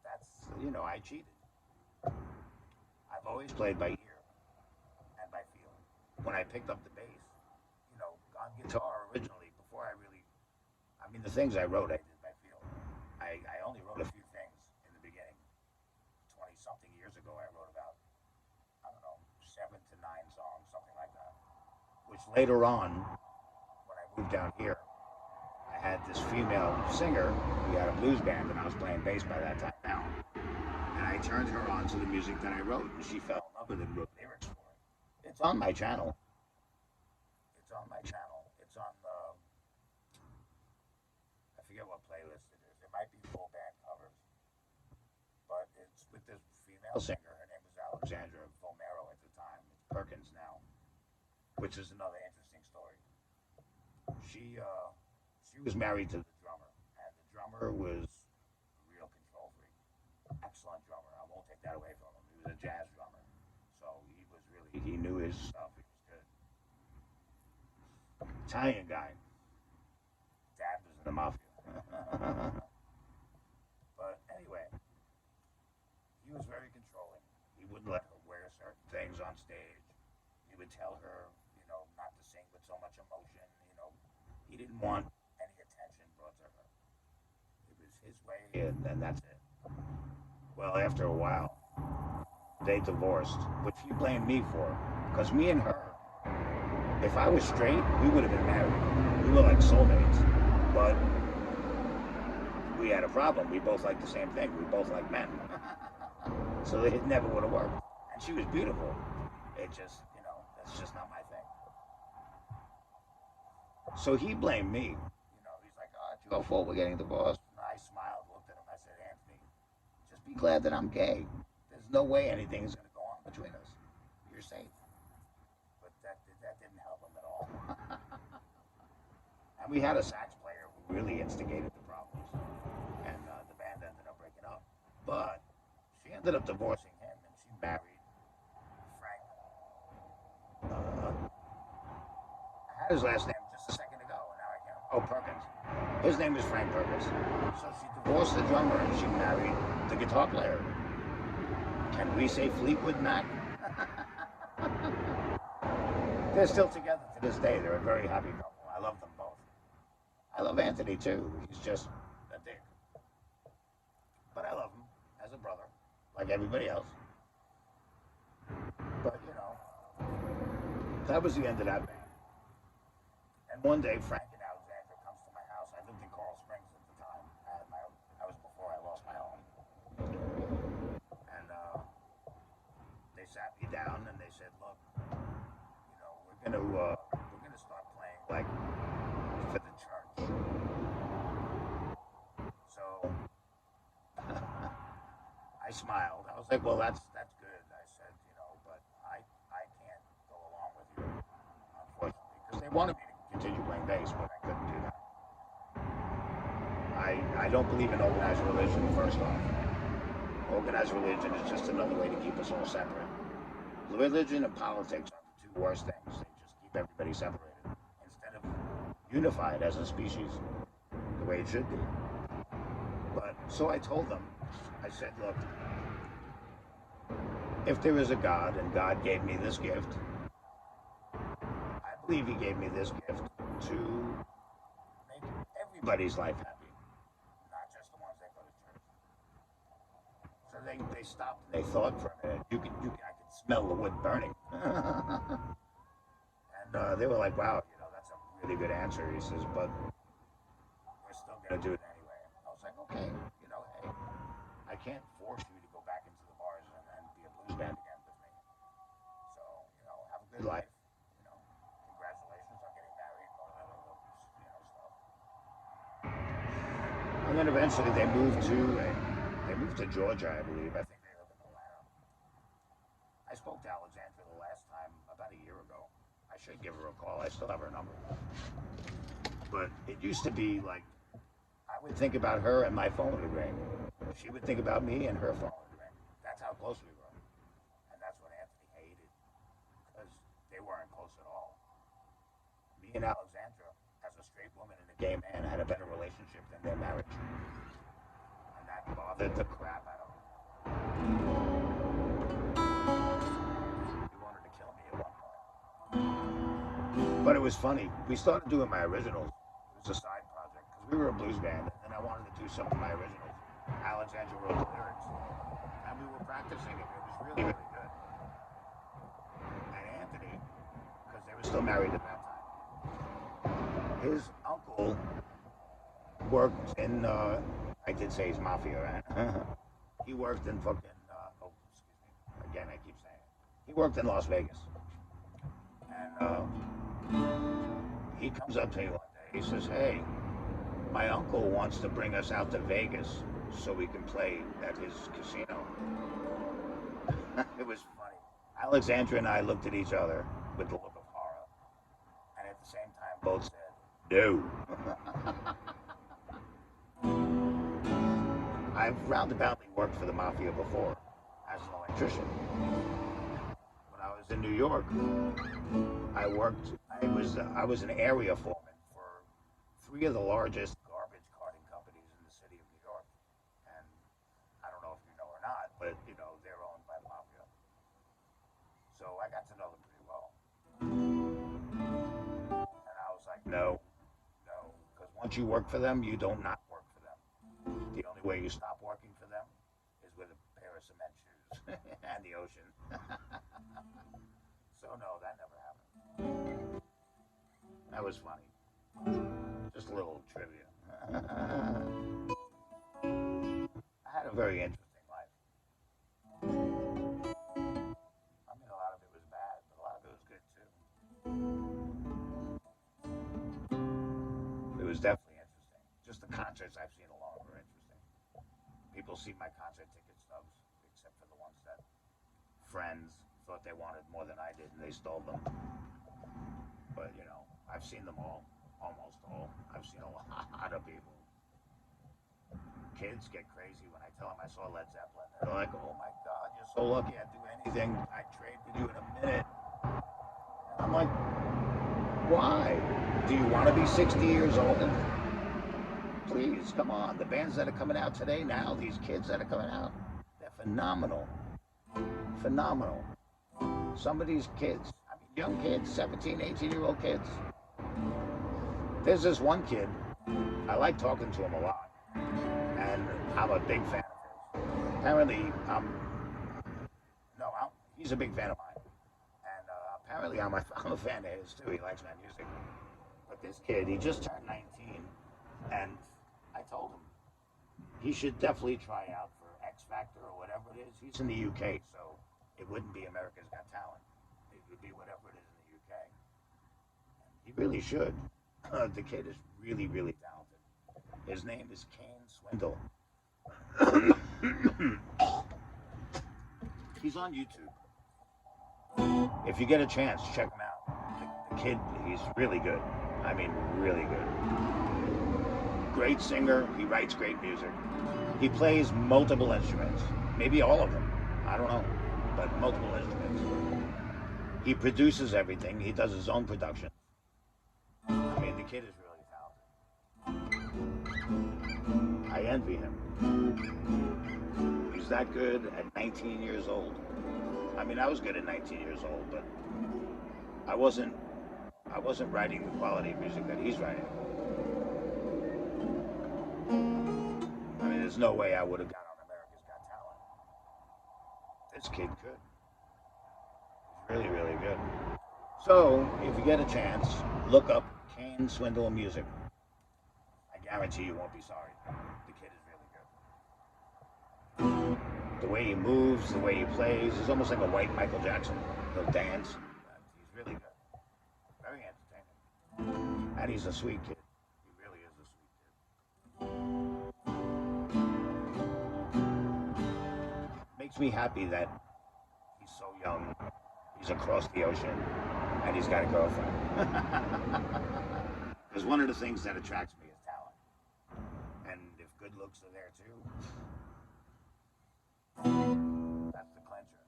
that's, I cheated. I've always played by ear and by feel. When I picked up the bass, on guitar originally, the things I wrote, I did by feel. I only wrote a few things in the beginning. 20-something years ago, I wrote about, 7 to 9 songs, something like that. Which later on, when I moved down here, I had this female singer who had a blues band, and I was playing bass by that time now. And I turned her on to the music that I wrote, and she fell in love with it and wrote lyrics for it. It's on my channel. It's on my channel. It's on the, I forget what playlist it is. It might be full band covers. But it's with this female singer. Her name was Alexandra Vomero at the time. It's Perkins now, which is another interesting story. She was married to the drummer, and the drummer was a real control freak. Excellent drummer. I won't take that away from him. He was a jazz drummer, so he was really He knew his stuff. He was good. Italian guy. Dad was in the mafia. But anyway, he was very controlling. He wouldn't let her wear certain things on stage. He would tell her, not to sing with so much emotion. He didn't want any attention brought to her. It was his way, and that's it. Well, after a while, they divorced, which he blamed me for. Because me and her, if I was straight, we would have been married. We were like soulmates. But we had a problem. We both liked the same thing. We both like men. So it never would have worked. And she was beautiful. It just, that's just not my thing. So he blamed me. He's like, oh, it's your fault we're getting divorced. And I smiled, looked at him. I said, Anthony, just be glad that I'm gay. There's no way anything's going to go on between us. You're safe. But that didn't help him at all. And we had a sax player who really instigated the problems. And the band ended up breaking up. But she ended up divorcing him, and she married Frank. I had his last name just a second ago, and now I can't. Oh, Perkins. His name is Frank Perkins. So she divorced the drummer, and she married the guitar player. Can we say Fleetwood Mac? They're still together to this day. They're a very happy couple. I love them both. I love Anthony too. He's just a dick. But I love him as a brother, like everybody else. But, that was the end of that band. And one day, Frank and Alexandra comes to my house. I lived in Coral Springs at the time. I was before I lost my home. And they sat me down and they said, look, we're gonna start playing like for the church. So I smiled. I was like, well, that's good. I said, but I can't go along with you, unfortunately, because they wanted me to continue playing bass, but I couldn't do that. I don't believe in organized religion, first off. Organized religion is just another way to keep us all separate. Religion and politics are the two worst things. They just keep everybody separated instead of unified as a species, the way it should be. But so I told them, I said, look, if there is a God and God gave me this gift, I believe he gave me this gift to make everybody's life happy, not just the ones that go to church. So they stopped and they thought for a minute. I could smell the wood burning. And they were like, wow, that's a really good answer. He says, but we're still going to do it anyway. I was like, okay, hey, I can't force you to go back into the bars and be a blues band again with me. So, have a good life. Congratulations on getting married and all that other, stuff. And then eventually they moved to Georgia, I believe. I think they live in Atlanta. I spoke to Alexandra the last time about a year ago. I should give her a call. I still have her number. But it used to be like, I would think about her and my phone would ring. She would think about me and her phone would ring. That's how close we were. And that's what Anthony hated, because they weren't close at all. Me and Alexandra, as a straight woman and a gay man, had a better relationship than their marriage. And that bothered the crap out of him. He wanted to kill me at one point. But it was funny. We started doing my originals. It was a side project, because we were a blues band, and I wanted to do some of my originals. Alexandra wrote the lyrics, and we were practicing it. It was really, really good. And Anthony, because they were still married at that time, his uncle worked in, I did say he's mafia, right? He worked in fucking, again, I keep saying it. He worked in Las Vegas. And he comes up to me one day. He says, hey, my uncle wants to bring us out to Vegas so we can play at his casino. It was funny. Alexandra and I looked at each other with the look of horror. And at the same time, both said, no. I've roundaboutly worked for the mafia before as an electrician. When I was was in New York, I was an area foreman for three of the largest garbage carting companies in the city of New York. And I don't know if you know or not, but they're owned by the mafia. So I got to know them pretty well. And I was like, no, because once you work for them, you don't not work for them. The only way you stop working for them is with a pair of cement shoes and the ocean. So no, that never happened. That was funny. Just a little trivia. I had a very interesting life. I mean, a lot of it was bad, but a lot of it was good too. It was definitely interesting. Just the concerts I've seen alone were interesting. People see my concert ticket stubs, except for the ones that friends thought they wanted more than I did and they stole them. But I've seen them all, almost all. I've seen a lot of people. Kids get crazy when I tell them I saw Led Zeppelin. They're like, oh my God, you're so lucky I'd do anything. I'd trade with you in a minute. And I'm like, why? Do you want to be 60 years old? Please, come on. The bands that are coming out today now, these kids that are coming out, they're phenomenal. Phenomenal. Some of these kids, I mean, young kids, 17, 18-year-old kids. There's this one kid, I like talking to him a lot, and I'm a big fan of his. Apparently, he's a big fan of mine, and apparently I'm a fan of his too. He likes my music. But this kid, he just turned 19, and I told him he should definitely try out for X Factor or whatever it is. He's in the UK, so it wouldn't be America's Got Talent. It would be whatever it is in the UK. And he really should. The kid is really, really talented. His name is Kane Swindell. He's on YouTube. If you get a chance, check him out. The kid, he's really good. I mean, really good. Great singer. He writes great music. He plays multiple instruments. Maybe all of them. I don't know. But multiple instruments. He produces everything. He does his own production. I mean, the kid is really talented. I envy him. He's that good at 19 years old. I mean, I was good at 19 years old, but I wasn't writing the quality of music that he's writing. I mean, there's no way I would have got on America's Got Talent. This kid could. He's really, really good. So, if you get a chance, look up Kane Swindell music. I guarantee you won't be sorry. The kid is really good. The way he moves, the way he plays, he's almost like a white Michael Jackson. He'll dance. He's really good. Very entertaining. And he's a sweet kid. He really is a sweet kid. Makes me happy that he's so young. He's across the ocean. And he's got a girlfriend. Because one of the things that attracts me is talent. And if good looks are there too, that's the clincher.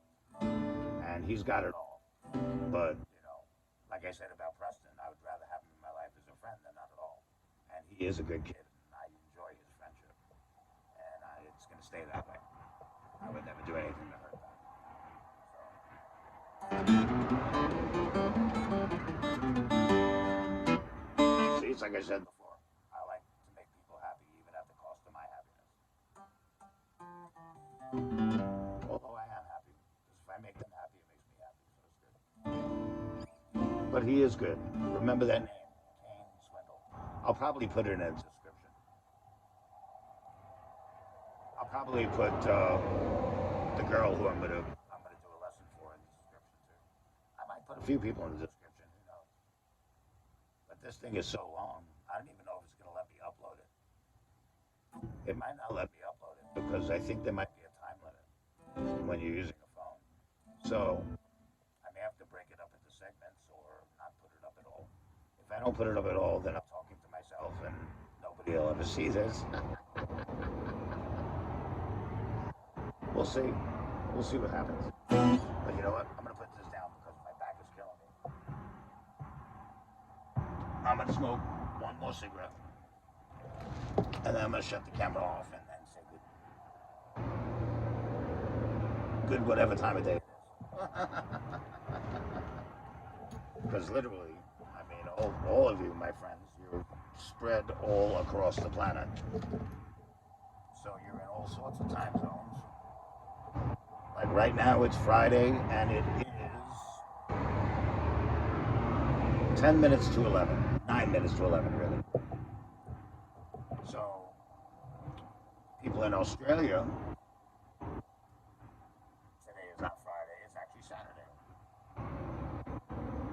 And he's got it all. But, like I said about Preston, I would rather have him in my life as a friend than not at all. And he is a good kid, and I enjoy his friendship. And it's going to stay that way. I would never do anything to hurt that. See, it's like I said before. I like to make people happy, even at the cost of my happiness. Although I am happy, because if I make them happy, it makes me happy, so it's good. But he is good. Remember that name, Kane Swindell. I'll probably put it in a description. I'll probably put the girl who I'm gonna do a lesson for in the description too. I might put a few people in the description, who knows? But this thing is so long, I don't even know if it's gonna let me upload it. It might not let me upload it because I think there might be a time limit when you're using a phone. So I may have to break it up into segments or not put it up at all. If I don't put it up at all, then I'm talking to myself and nobody will ever see this. We'll see. We'll see what happens. But you know what? I'm going to put this down because I'm going to smoke one more cigarette. And then I'm going to shut the camera off and then say good whatever time of day it is. Because literally, I mean, all of you, my friends, you're spread all across the planet. So you're in all sorts of time zones. Like right now it's Friday and it is 10 minutes to 11. 9 minutes to 11, really. So, people in Australia, today is not Friday, it's actually Saturday.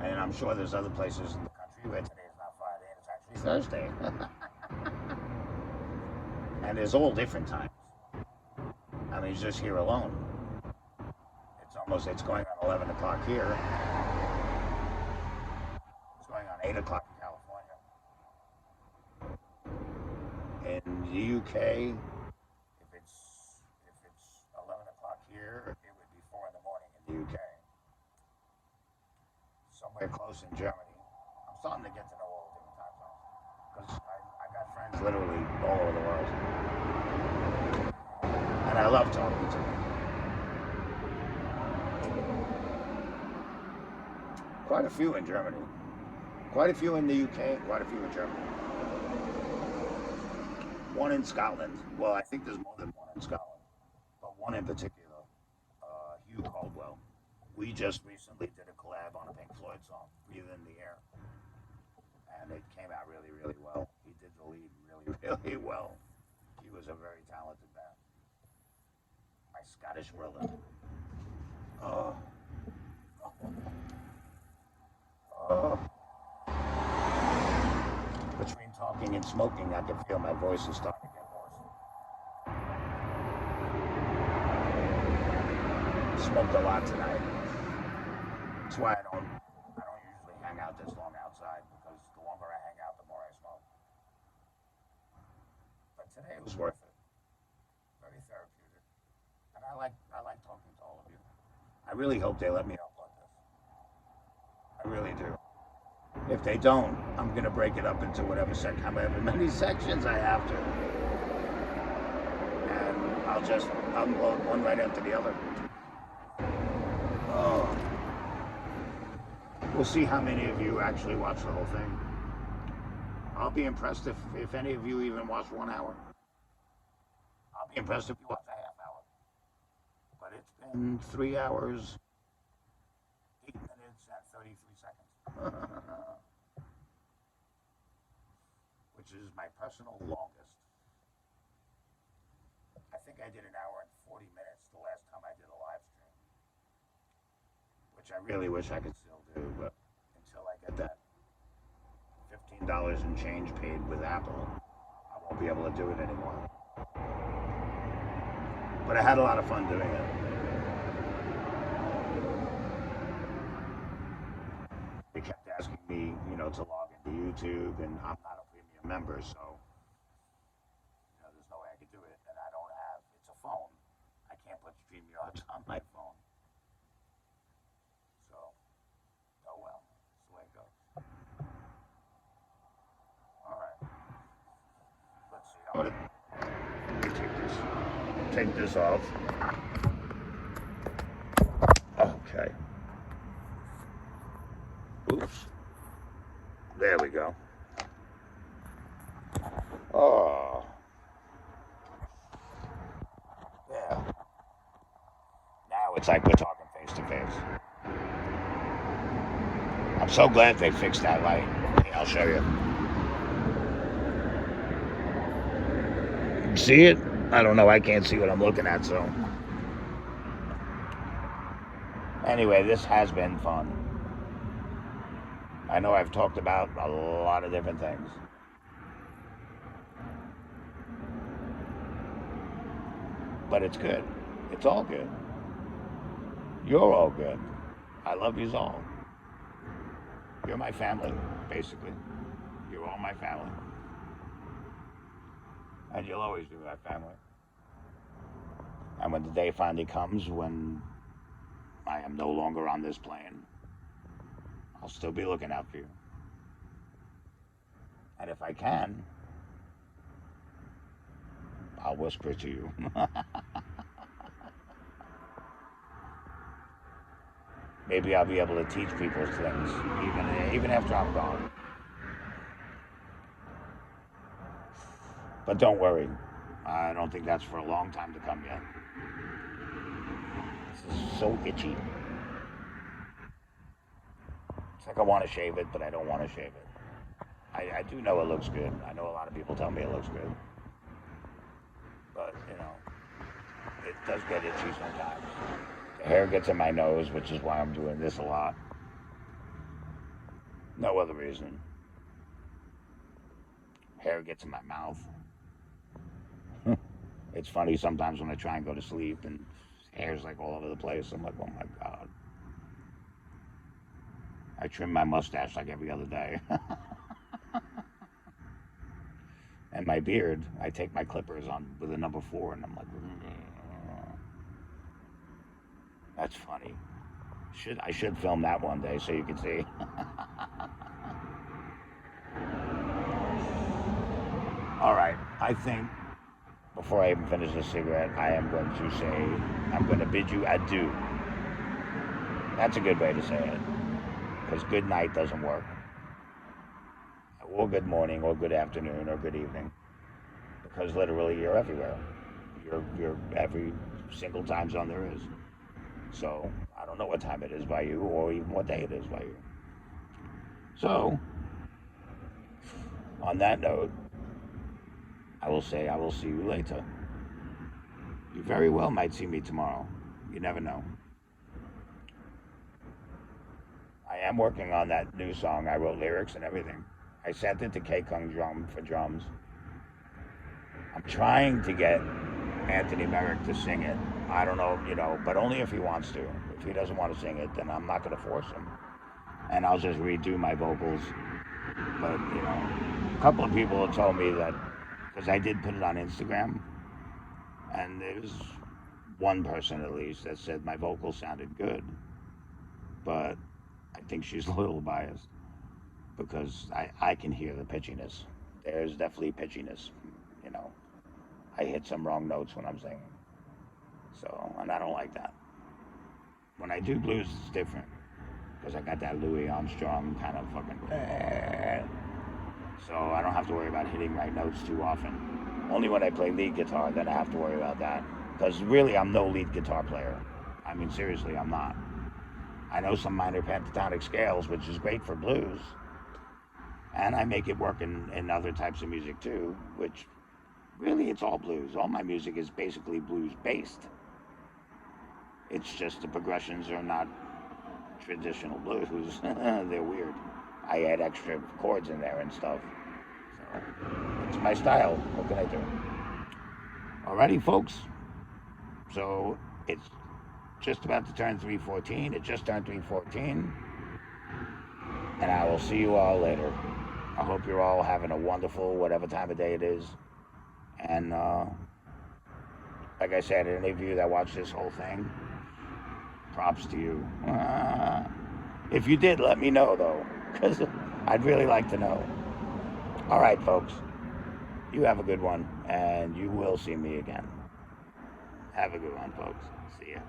And I'm sure there's other places in the country where today is not Friday and it's actually Thursday. And there's all different times. I mean, just here alone. It's going on 11 o'clock here. It's going on 8 o'clock in California. In the UK, if it's 11 o'clock here, it would be 4 in the morning in the UK. Somewhere close in Germany. I'm starting to get to know all the different time zones. Because I got friends literally all over the world. And I love talking to them. Quite a few in Germany. Quite a few in the UK, quite a few in Germany. One in Scotland. Well, I think there's more than one in Scotland. But one in particular, Hugh Caldwell. We just recently did a collab on a Pink Floyd song, Breathe in the Air. And it came out really, really well. He did the lead really, really well. He was a very talented man. My Scottish brother. Between talking and smoking, I can feel my voice is starting to get hoarse. Smoked a lot tonight. That's why I don't usually hang out this long outside, because the longer I hang out, the more I smoke. But today it was worth it. Very therapeutic. And I like talking to all of you. I really hope they let me upload this. I really do. If they don't, I'm going to break it up into however many sections I have to. And I'll just upload one right after the other. Oh. We'll see how many of you actually watch the whole thing. I'll be impressed if any of you even watch 1 hour. I'll be impressed if you watch a half hour. But it's been 3 hours, 8 minutes, and 33 seconds. Which is my personal longest. I think I did 1 hour and 40 minutes the last time I did a live stream. Which I really wish I could still do, but until I get that $15 and change paid with Apple, I won't be able to do it anymore. But I had a lot of fun doing it. They kept asking me, to log into YouTube, and I'm not a premium member, so, there's no way I could do it. And it's a phone. I can't put StreamYards on my phone. So, oh well, that's the way it goes. Alright. Let's see. Let me take this off. Okay. Oops. There we go. Oh. Yeah. Now it's like we're talking face to face. I'm so glad they fixed that light. Hey, I'll show you. See it? I don't know. I can't see what I'm looking at, so. Anyway, this has been fun. I know I've talked about a lot of different things. But it's good. It's all good. You're all good. I love yous all. You're my family, basically. You're all my family. And you'll always be my family. And when the day finally comes when I am no longer on this plane, I'll still be looking out for you. And if I can, I'll whisper to you. Maybe I'll be able to teach people things, even after I'm gone. But don't worry, I don't think that's for a long time to come yet. This is so itchy. It's like I want to shave it, but I don't want to shave it. I do know it looks good. I know a lot of people tell me it looks good. But, it does get itchy sometimes. The hair gets in my nose, which is why I'm doing this a lot. No other reason. Hair gets in my mouth. It's funny sometimes when I try and go to sleep and hair's like all over the place. I'm like, oh my God. I trim my mustache like every other day. And my beard, I take my clippers on with a number 4 and I'm like, that's funny. I should film that one day so you can see. All right, I think before I even finish this cigarette, I am going to say, I'm going to bid you adieu. That's a good way to say it, because good night doesn't work. Or good morning, or good afternoon, or good evening, because literally you're everywhere. You're every single time zone there is. So I don't know what time it is by you, or even what day it is by you. So on that note, I will say I will see you later. You very well might see me tomorrow. You never know. I am working on that new song. I wrote lyrics and everything. I sent it to Kane Swindell for drums. I'm trying to get Anthony Merrick to sing it. I don't know, but only if he wants to. If he doesn't want to sing it, then I'm not going to force him. And I'll just redo my vocals. But, a couple of people have told me that, because I did put it on Instagram, and there's one person at least that said my vocals sounded good. But I think she's a little biased, because I can hear the pitchiness. There's definitely pitchiness, I hit some wrong notes when I'm singing. So, and I don't like that. When I do blues, it's different, because I got that Louis Armstrong kind of fucking... So I don't have to worry about hitting right notes too often. Only when I play lead guitar, then I have to worry about that. Because really, I'm no lead guitar player. I mean, seriously, I'm not. I know some minor pentatonic scales, which is great for blues. And I make it work in other types of music too, which really it's all blues. All my music is basically blues based. It's just the progressions are not traditional blues. They're weird. I add extra chords in there and stuff. So it's my style. What can I do? Alrighty, folks. So it's just about to turn 3:14. It just turned 3:14. And I will see you all later. I hope you're all having a wonderful whatever time of day it is. And like I said, any of you that watched this whole thing, props to you. If you did, let me know, though, because I'd really like to know. All right, folks. You have a good one, and you will see me again. Have a good one, folks. See ya.